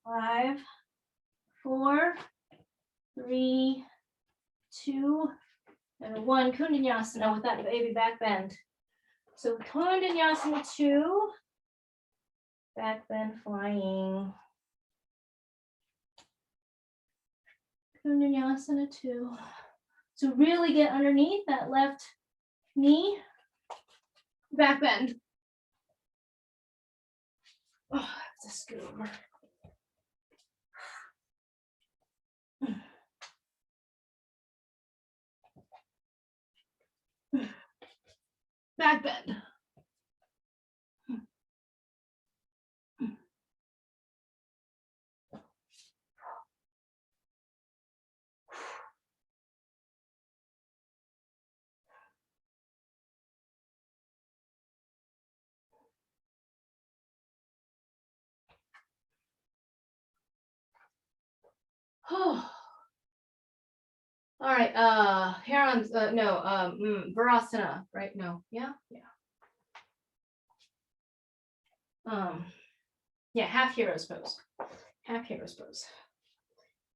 Five, 4, 3, 2, and 1. Kundanyasana with that baby back bend. So Kundanyasana 2, back bend flying. Kundanyasana 2. So really get underneath that left knee, back bend. Oh, it's a scoot over. Back bend. Oh. All right, Virasana, right? No, yeah. Yeah, half hero's pose. Half hero's pose.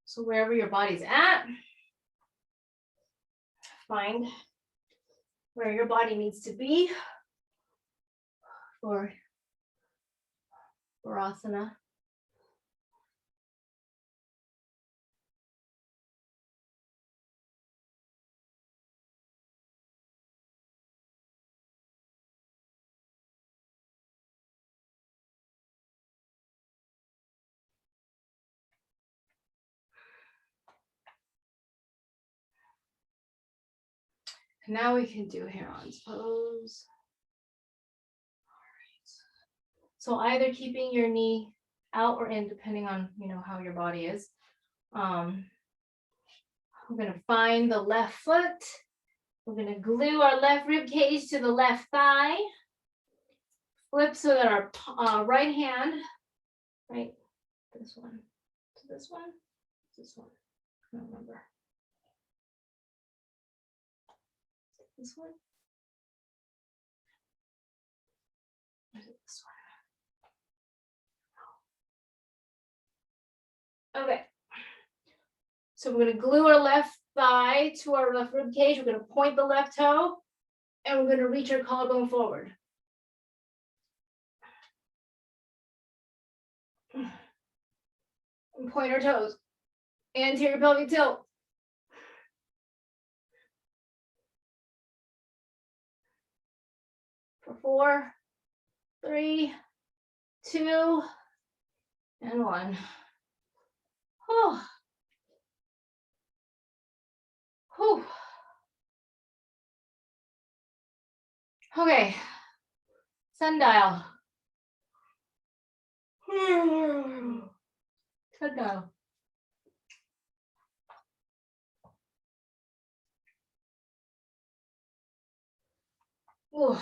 So wherever your body's at, find where your body needs to be. for asana. Now we can do Heron's pose. All right. So either keeping your knee out or in, depending on, how your body is. We're going to find the left foot. We're going to glue our left rib cage to the left thigh. Flip so that our right hand, right, this one, to this one, this one, I don't remember. This one? Or is it this one? Okay. So we're going to glue our left thigh to our left rib cage. We're going to point the left toe, and we're going to reach our collarbone forward. And point our toes. Anterior pelvic tilt. For 4, 3, 2, and 1. Oh. Whew. Okay. Sundial. Sundial. Ooh.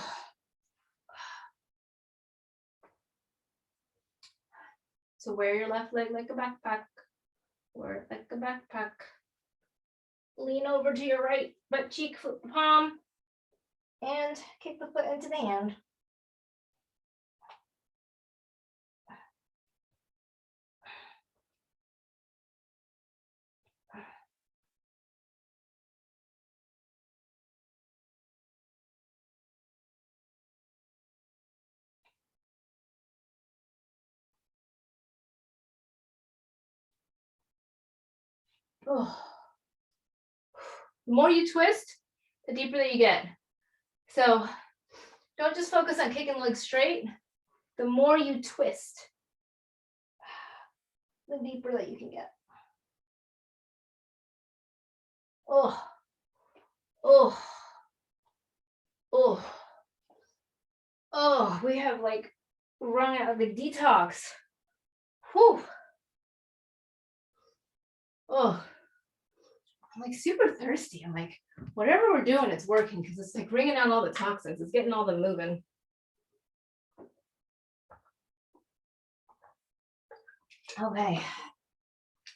So wear your left leg like a backpack. Wear it like a backpack. Lean over to your right butt cheek, flip the palm, and kick the foot into the hand. Oh. The more you twist, the deeper that you get. So don't just focus on kicking legs straight. The more you twist, the deeper that you can get. Oh, oh, oh, oh, we have like run out of the detox. Whew. Oh, I'm like super thirsty. I'm like, whatever we're doing, it's working because it's like bringing out all the toxins. It's getting all them moving. Okay.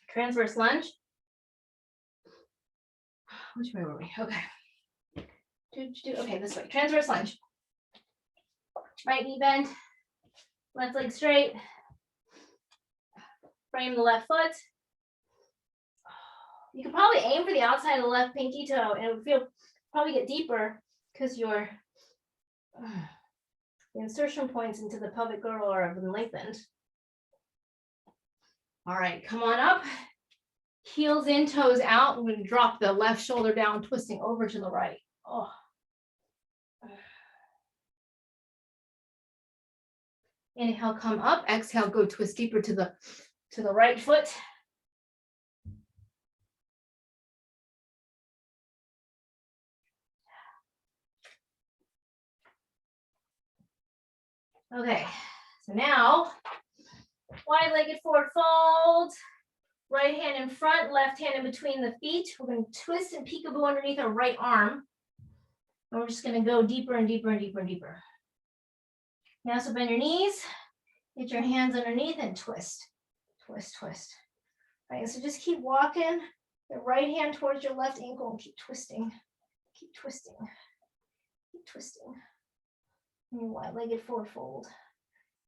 Transverse lunge. Which way were we? Okay. Okay, this way. Transverse lunge. Right knee bent. Left leg straight. Frame the left foot. You can probably aim for the outside of the left pinky toe, and it will probably get deeper because your the insertion points into the pelvic girdle are lengthened. All right, come on up. Heels in, toes out. We're going to drop the left shoulder down, twisting over to the right. Oh. Inhale, come up. Exhale, go twist deeper to the right foot. Okay, so now wide-legged forward fold. Right hand in front, left hand in between the feet. We're going to twist and peekaboo underneath our right arm. And we're just going to go deeper and deeper and deeper and deeper. Now, so bend your knees, get your hands underneath and twist, twist, twist. All right, so just keep walking the right hand towards your left ankle and keep twisting, keep twisting, keep twisting. And your wide-legged forward fold.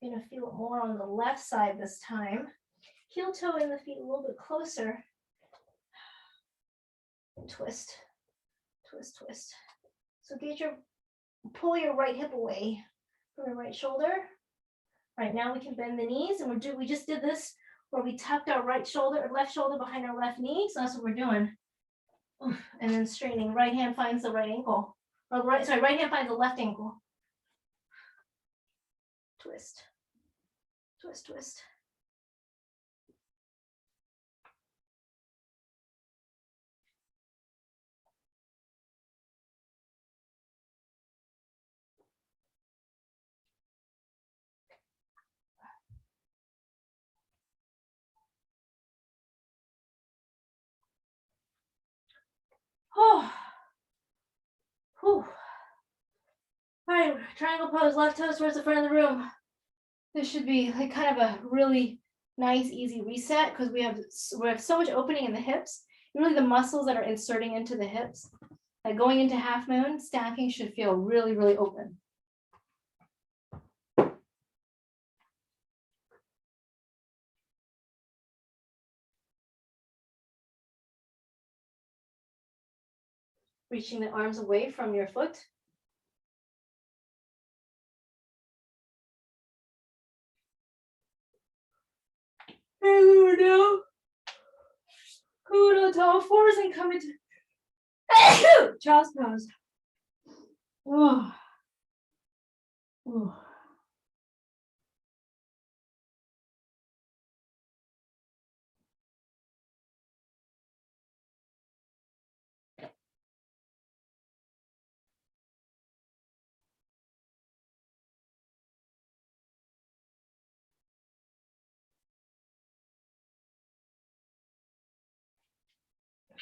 You're going to feel it more on the left side this time. Heel toe in the feet a little bit closer. And twist, twist, twist. So pull your right hip away for the right shoulder. All right, now we can bend the knees, and we just did this where we tucked our right shoulder or left shoulder behind our left knee. So that's what we're doing. And then straightening. Right hand finds the right ankle. Or right hand finds the left ankle. Twist. Twist, twist. Oh. Whew. All right, triangle pose, left toes towards the front of the room. This should be like kind of a really nice, easy reset because we have so much opening in the hips. Really the muscles that are inserting into the hips. Like going into half moon, stacking should feel really, really open. Reaching the arms away from your foot. And lower down. Go to all fours and come into child's pose. Oh. Oh.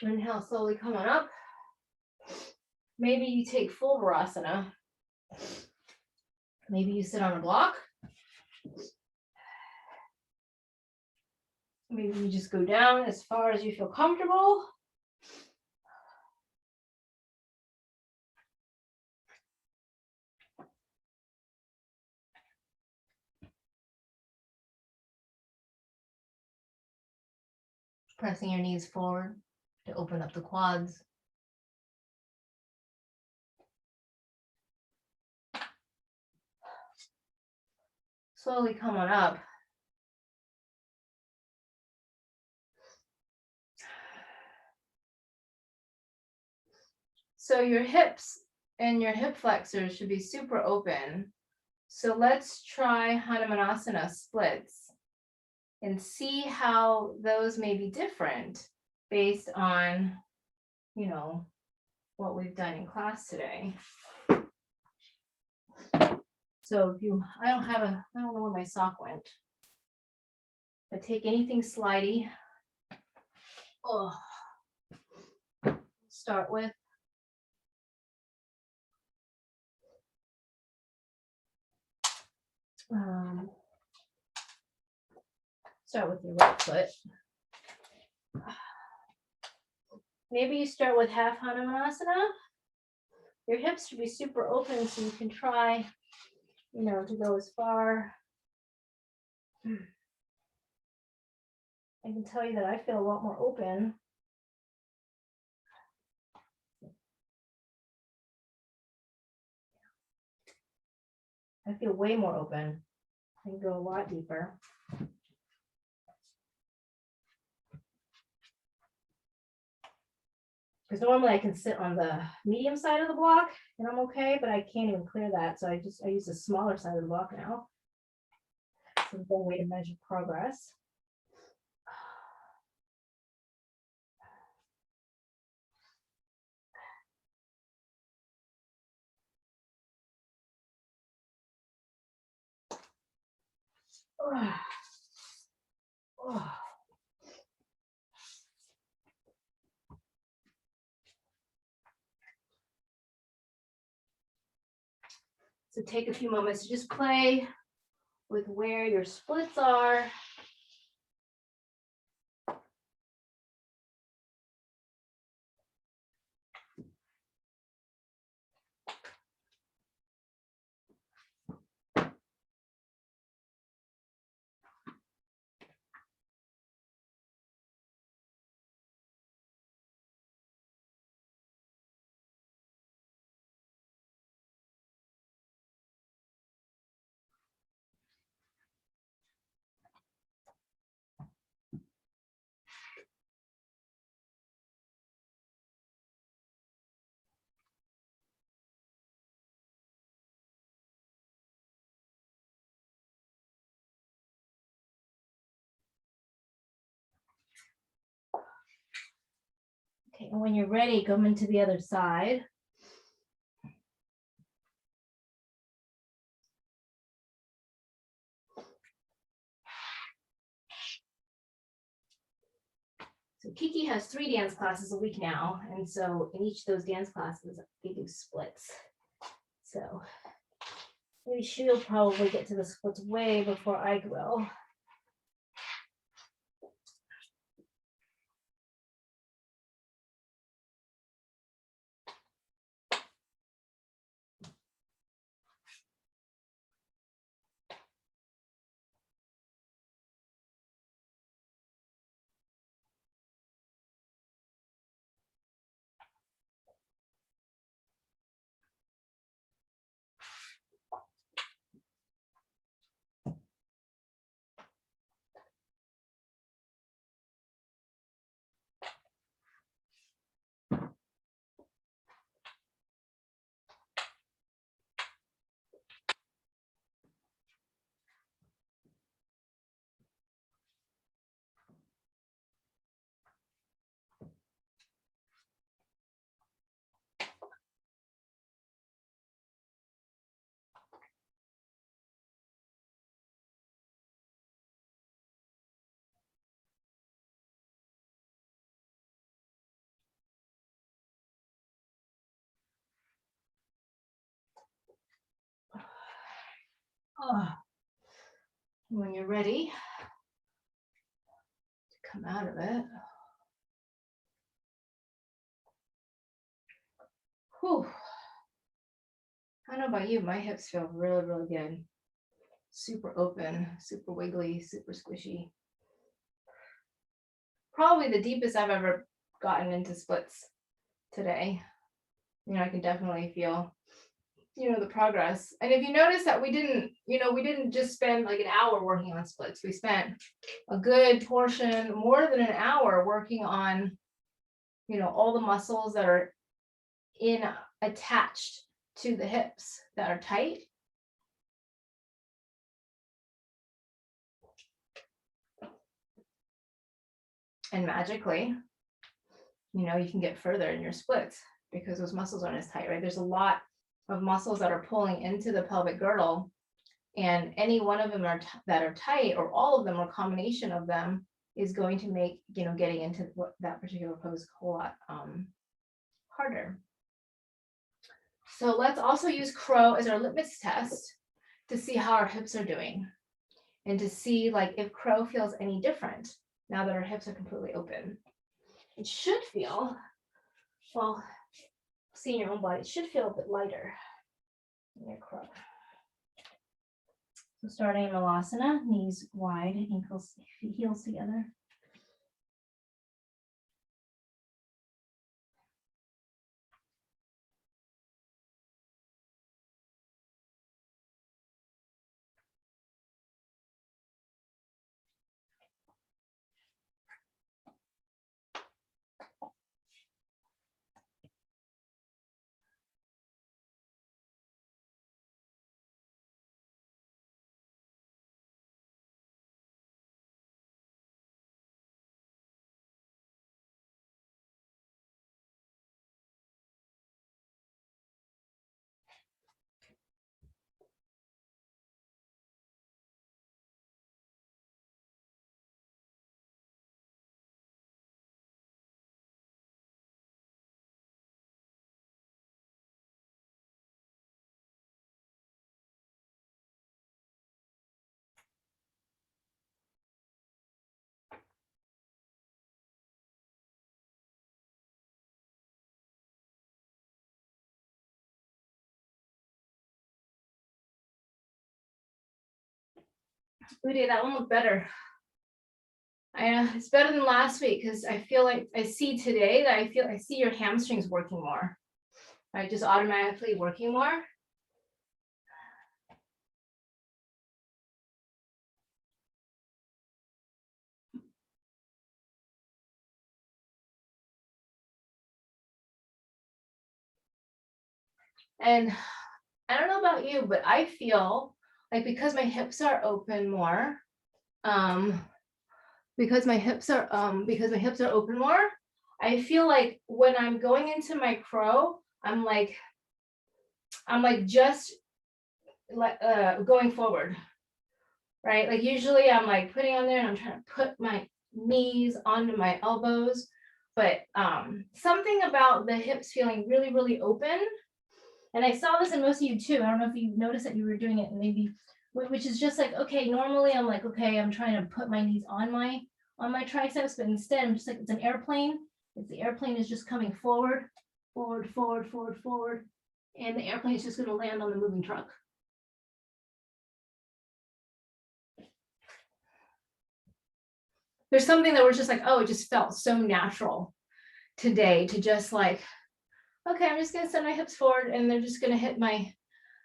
Inhale, slowly come on up. Maybe you take full Virasana. Maybe you sit on a block. Maybe you just go down as far as you feel comfortable. Pressing your knees forward to open up the quads. Slowly come on up. So your hips and your hip flexors should be super open. So let's try Hanumanasana Splits and see how those may be different based on, you know, what we've done in class today. So if you, I don't know where my sock went. But take anything slidey. Oh, start with. Start with your right foot. Maybe you start with half Hanumanasana. Your hips should be super open so you can try, you know, to go as far. I can tell you that I feel a lot more open. I feel way more open. I can go a lot deeper. Because normally I can sit on the medium side of the block and I'm okay, but I can't even clear that. So I use the smaller side of the block now. It's a good way to measure progress. Oh. Oh. So take a few moments to just play with where your splits are. And when you're ready, come into the other side. So Kiki has 3 dance classes a week now. And so in each of those dance classes, they do splits. So maybe she'll probably get to the splits way before I will. When you're ready to come out of it. Whew. I don't know about you, my hips feel really, really good. Super open, super wiggly, super squishy. Probably the deepest I've ever gotten into splits today. You know, I can definitely feel, you know, the progress. And if you notice that we didn't just spend like an hour working on splits. We spent a good portion, more than an hour working on, you know, all the muscles that are attached to the hips that are tight. And magically, you know, you can get further in your splits because those muscles aren't as tight, right? There's a lot of muscles that are pulling into the pelvic girdle, and any one of them that are tight, or all of them, or combination of them, is going to make, you know, getting into that particular pose a whole lot harder. So let's also use crow as our litmus test to see how our hips are doing, and to see like if crow feels any different now that our hips are completely open. It should feel, well, see in your own body, it should feel a bit lighter in your crow. So starting in Hanumanasana, knees wide, ankles, heels together. Uday, that one looked better. It's better than last week because I feel like I see today that I see your hamstrings working more. Right, just automatically working more. And I don't know about you, but I feel like because my hips are open more, because my hips are open more, I feel like when I'm going into my crow, I'm like just like going forward, right? Like usually I'm like putting on there and I'm trying to put my knees onto my elbows, but something about the hips feeling really, really open. And I saw this in most of you too. I don't know if you noticed that you were doing it, maybe, which is just like, okay, normally I'm like, okay, I'm trying to put my knees on my triceps, but instead I'm just like, it's an airplane. It's the airplane is just coming forward, forward, forward, forward, forward. And the airplane is just going to land on the moving truck. There's something that we're just like, oh, it just felt so natural today to just like, okay, I'm just going to send my hips forward and they're just going to hit my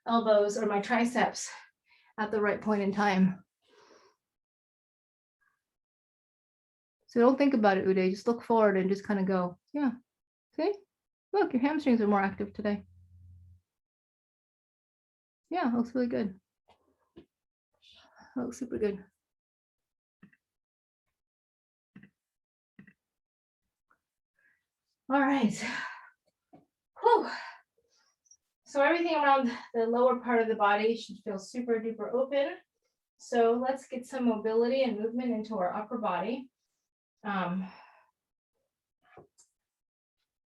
elbows or my triceps at the right point in time. So don't think about it, Uday. Just look forward and just kind of go, yeah. See? Look, your hamstrings are more active today. Yeah, looks really good. Looks super good. All right. Whew. So everything around the lower part of the body should feel super duper open. So let's get some mobility and movement into our upper body.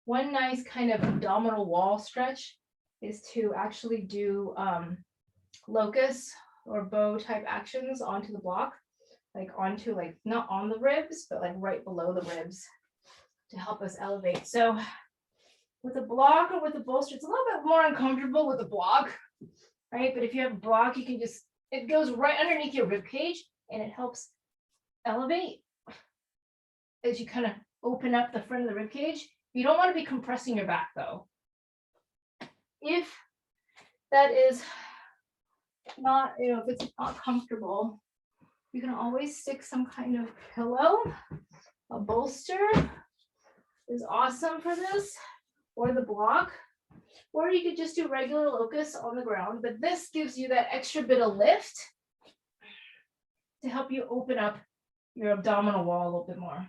One nice kind of abdominal wall stretch is to actually do locust or bow type actions onto the block, like onto like not on the ribs, but like right below the ribs to help us elevate. So with a block or with a bolster, it's a little bit more uncomfortable with a block, right? But if you have a block, you can just, it goes right underneath your rib cage and it helps elevate as you kind of open up the front of the rib cage. You don't want to be compressing your back though. If that is not, if it's not comfortable, you can always stick some kind of pillow. A bolster is awesome for this, or the block, or you could just do regular locust on the ground, but this gives you that extra bit of lift to help you open up your abdominal wall a little bit more.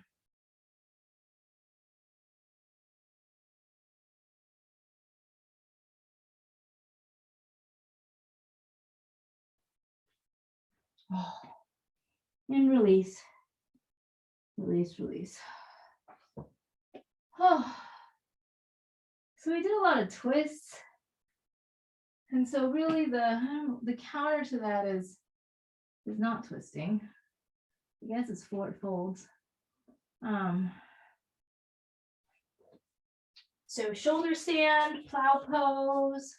Oh. And release, release, release. Oh. So we did a lot of twists. And so really the counter to that is not twisting. I guess it's forward folds. So shoulder stand, plow pose,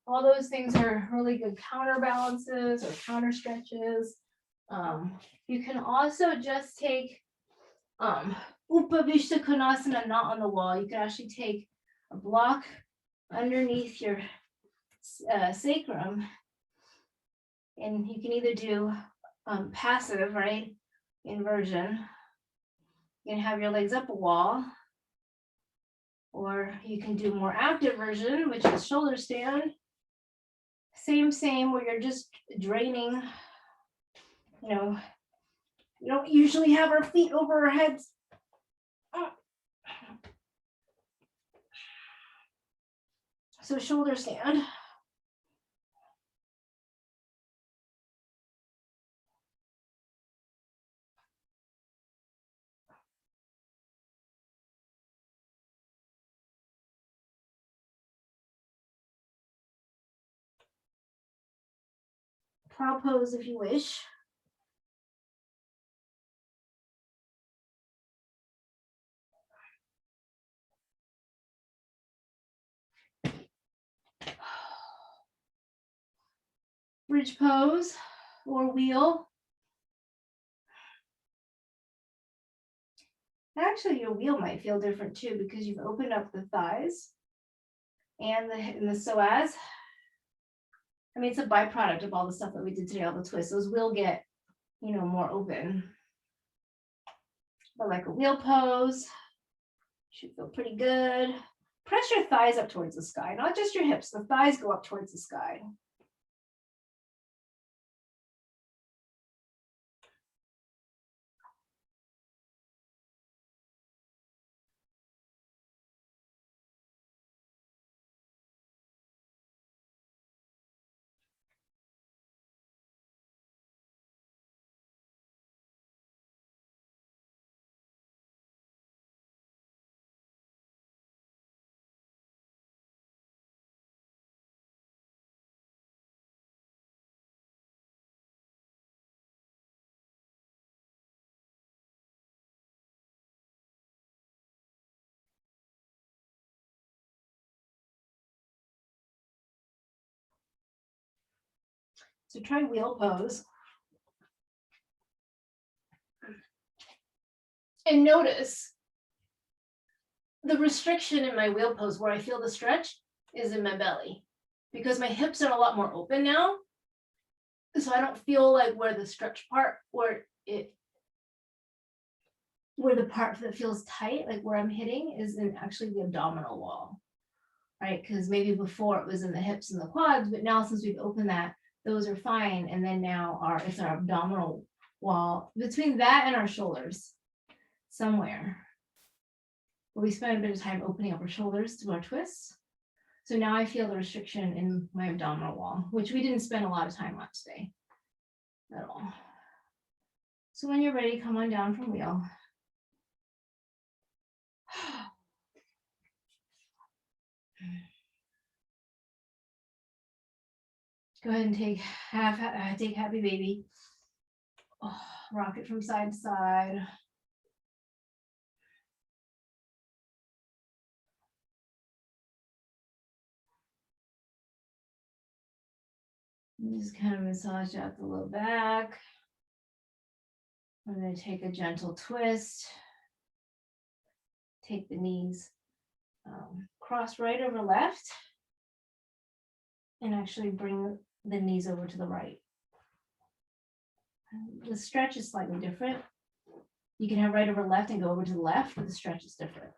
all those things are really good counterbalances or counter stretches. You can also just take Upavishta Konasana not on the wall. You can actually take a block underneath your sacrum, and you can either do passive, right, inversion. You can have your legs up a wall, or you can do more active version, which is shoulder stand. Same, where you're just draining. We don't usually have our feet over our heads. So shoulder stand. Plow pose if you wish. Bridge pose or wheel. Actually, your wheel might feel different too because you've opened up the thighs and the psoas. I mean, it's a byproduct of all the stuff that we did today, all the twists. Those will get, more open. But like a wheel pose, should feel pretty good. Press your thighs up towards the sky, not just your hips. The thighs go up towards the sky. So try wheel pose. And notice the restriction in my wheel pose where I feel the stretch is in my belly because my hips are a lot more open now. So I don't feel like where the stretch part, where the part that feels tight, like where I'm hitting is in actually the abdominal wall, right? Because maybe before it was in the hips and the quads, but now since we've opened that, those are fine. And then now it's our abdominal wall between that and our shoulders somewhere. Where we spend a bit of time opening up our shoulders to our twists. So now I feel the restriction in my abdominal wall, which we didn't spend a lot of time on today at all. So when you're ready, come on down from wheel. Go ahead and take happy baby. Oh, rock it from side to side. Just kind of massage out the low back. I'm going to take a gentle twist. Take the knees cross right over left. And actually bring the knees over to the right. The stretch is slightly different. You can have right over left and go over to the left, but the stretch is different.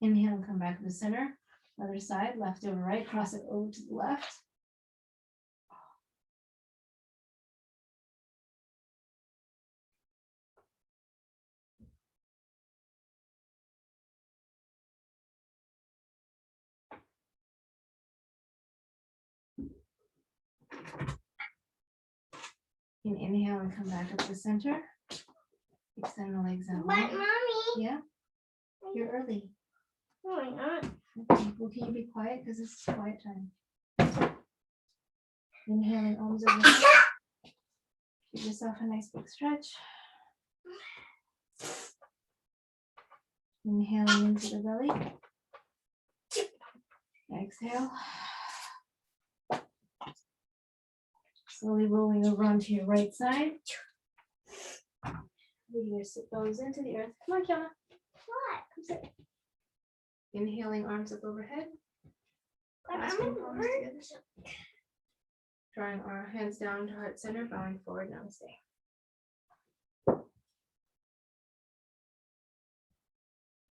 Inhale and come back to the center. Other side, left over right, cross it over to the left. And inhale and come back up to the center. Extend the legs out. But mommy. Yeah, you're early. No, I'm not. Okay. Well, can you be quiet because this is quiet time. Inhaling arms over. Give yourself a nice big stretch. Inhaling into the belly. Exhale. Slowly rolling over onto your right side. Leading your sit bones into the earth. Come on, Kiana. What? Come sit. Inhaling, arms up overhead. But Clasping I'm palms together. Drawing our hands down to heart center, bowing forward, namaste.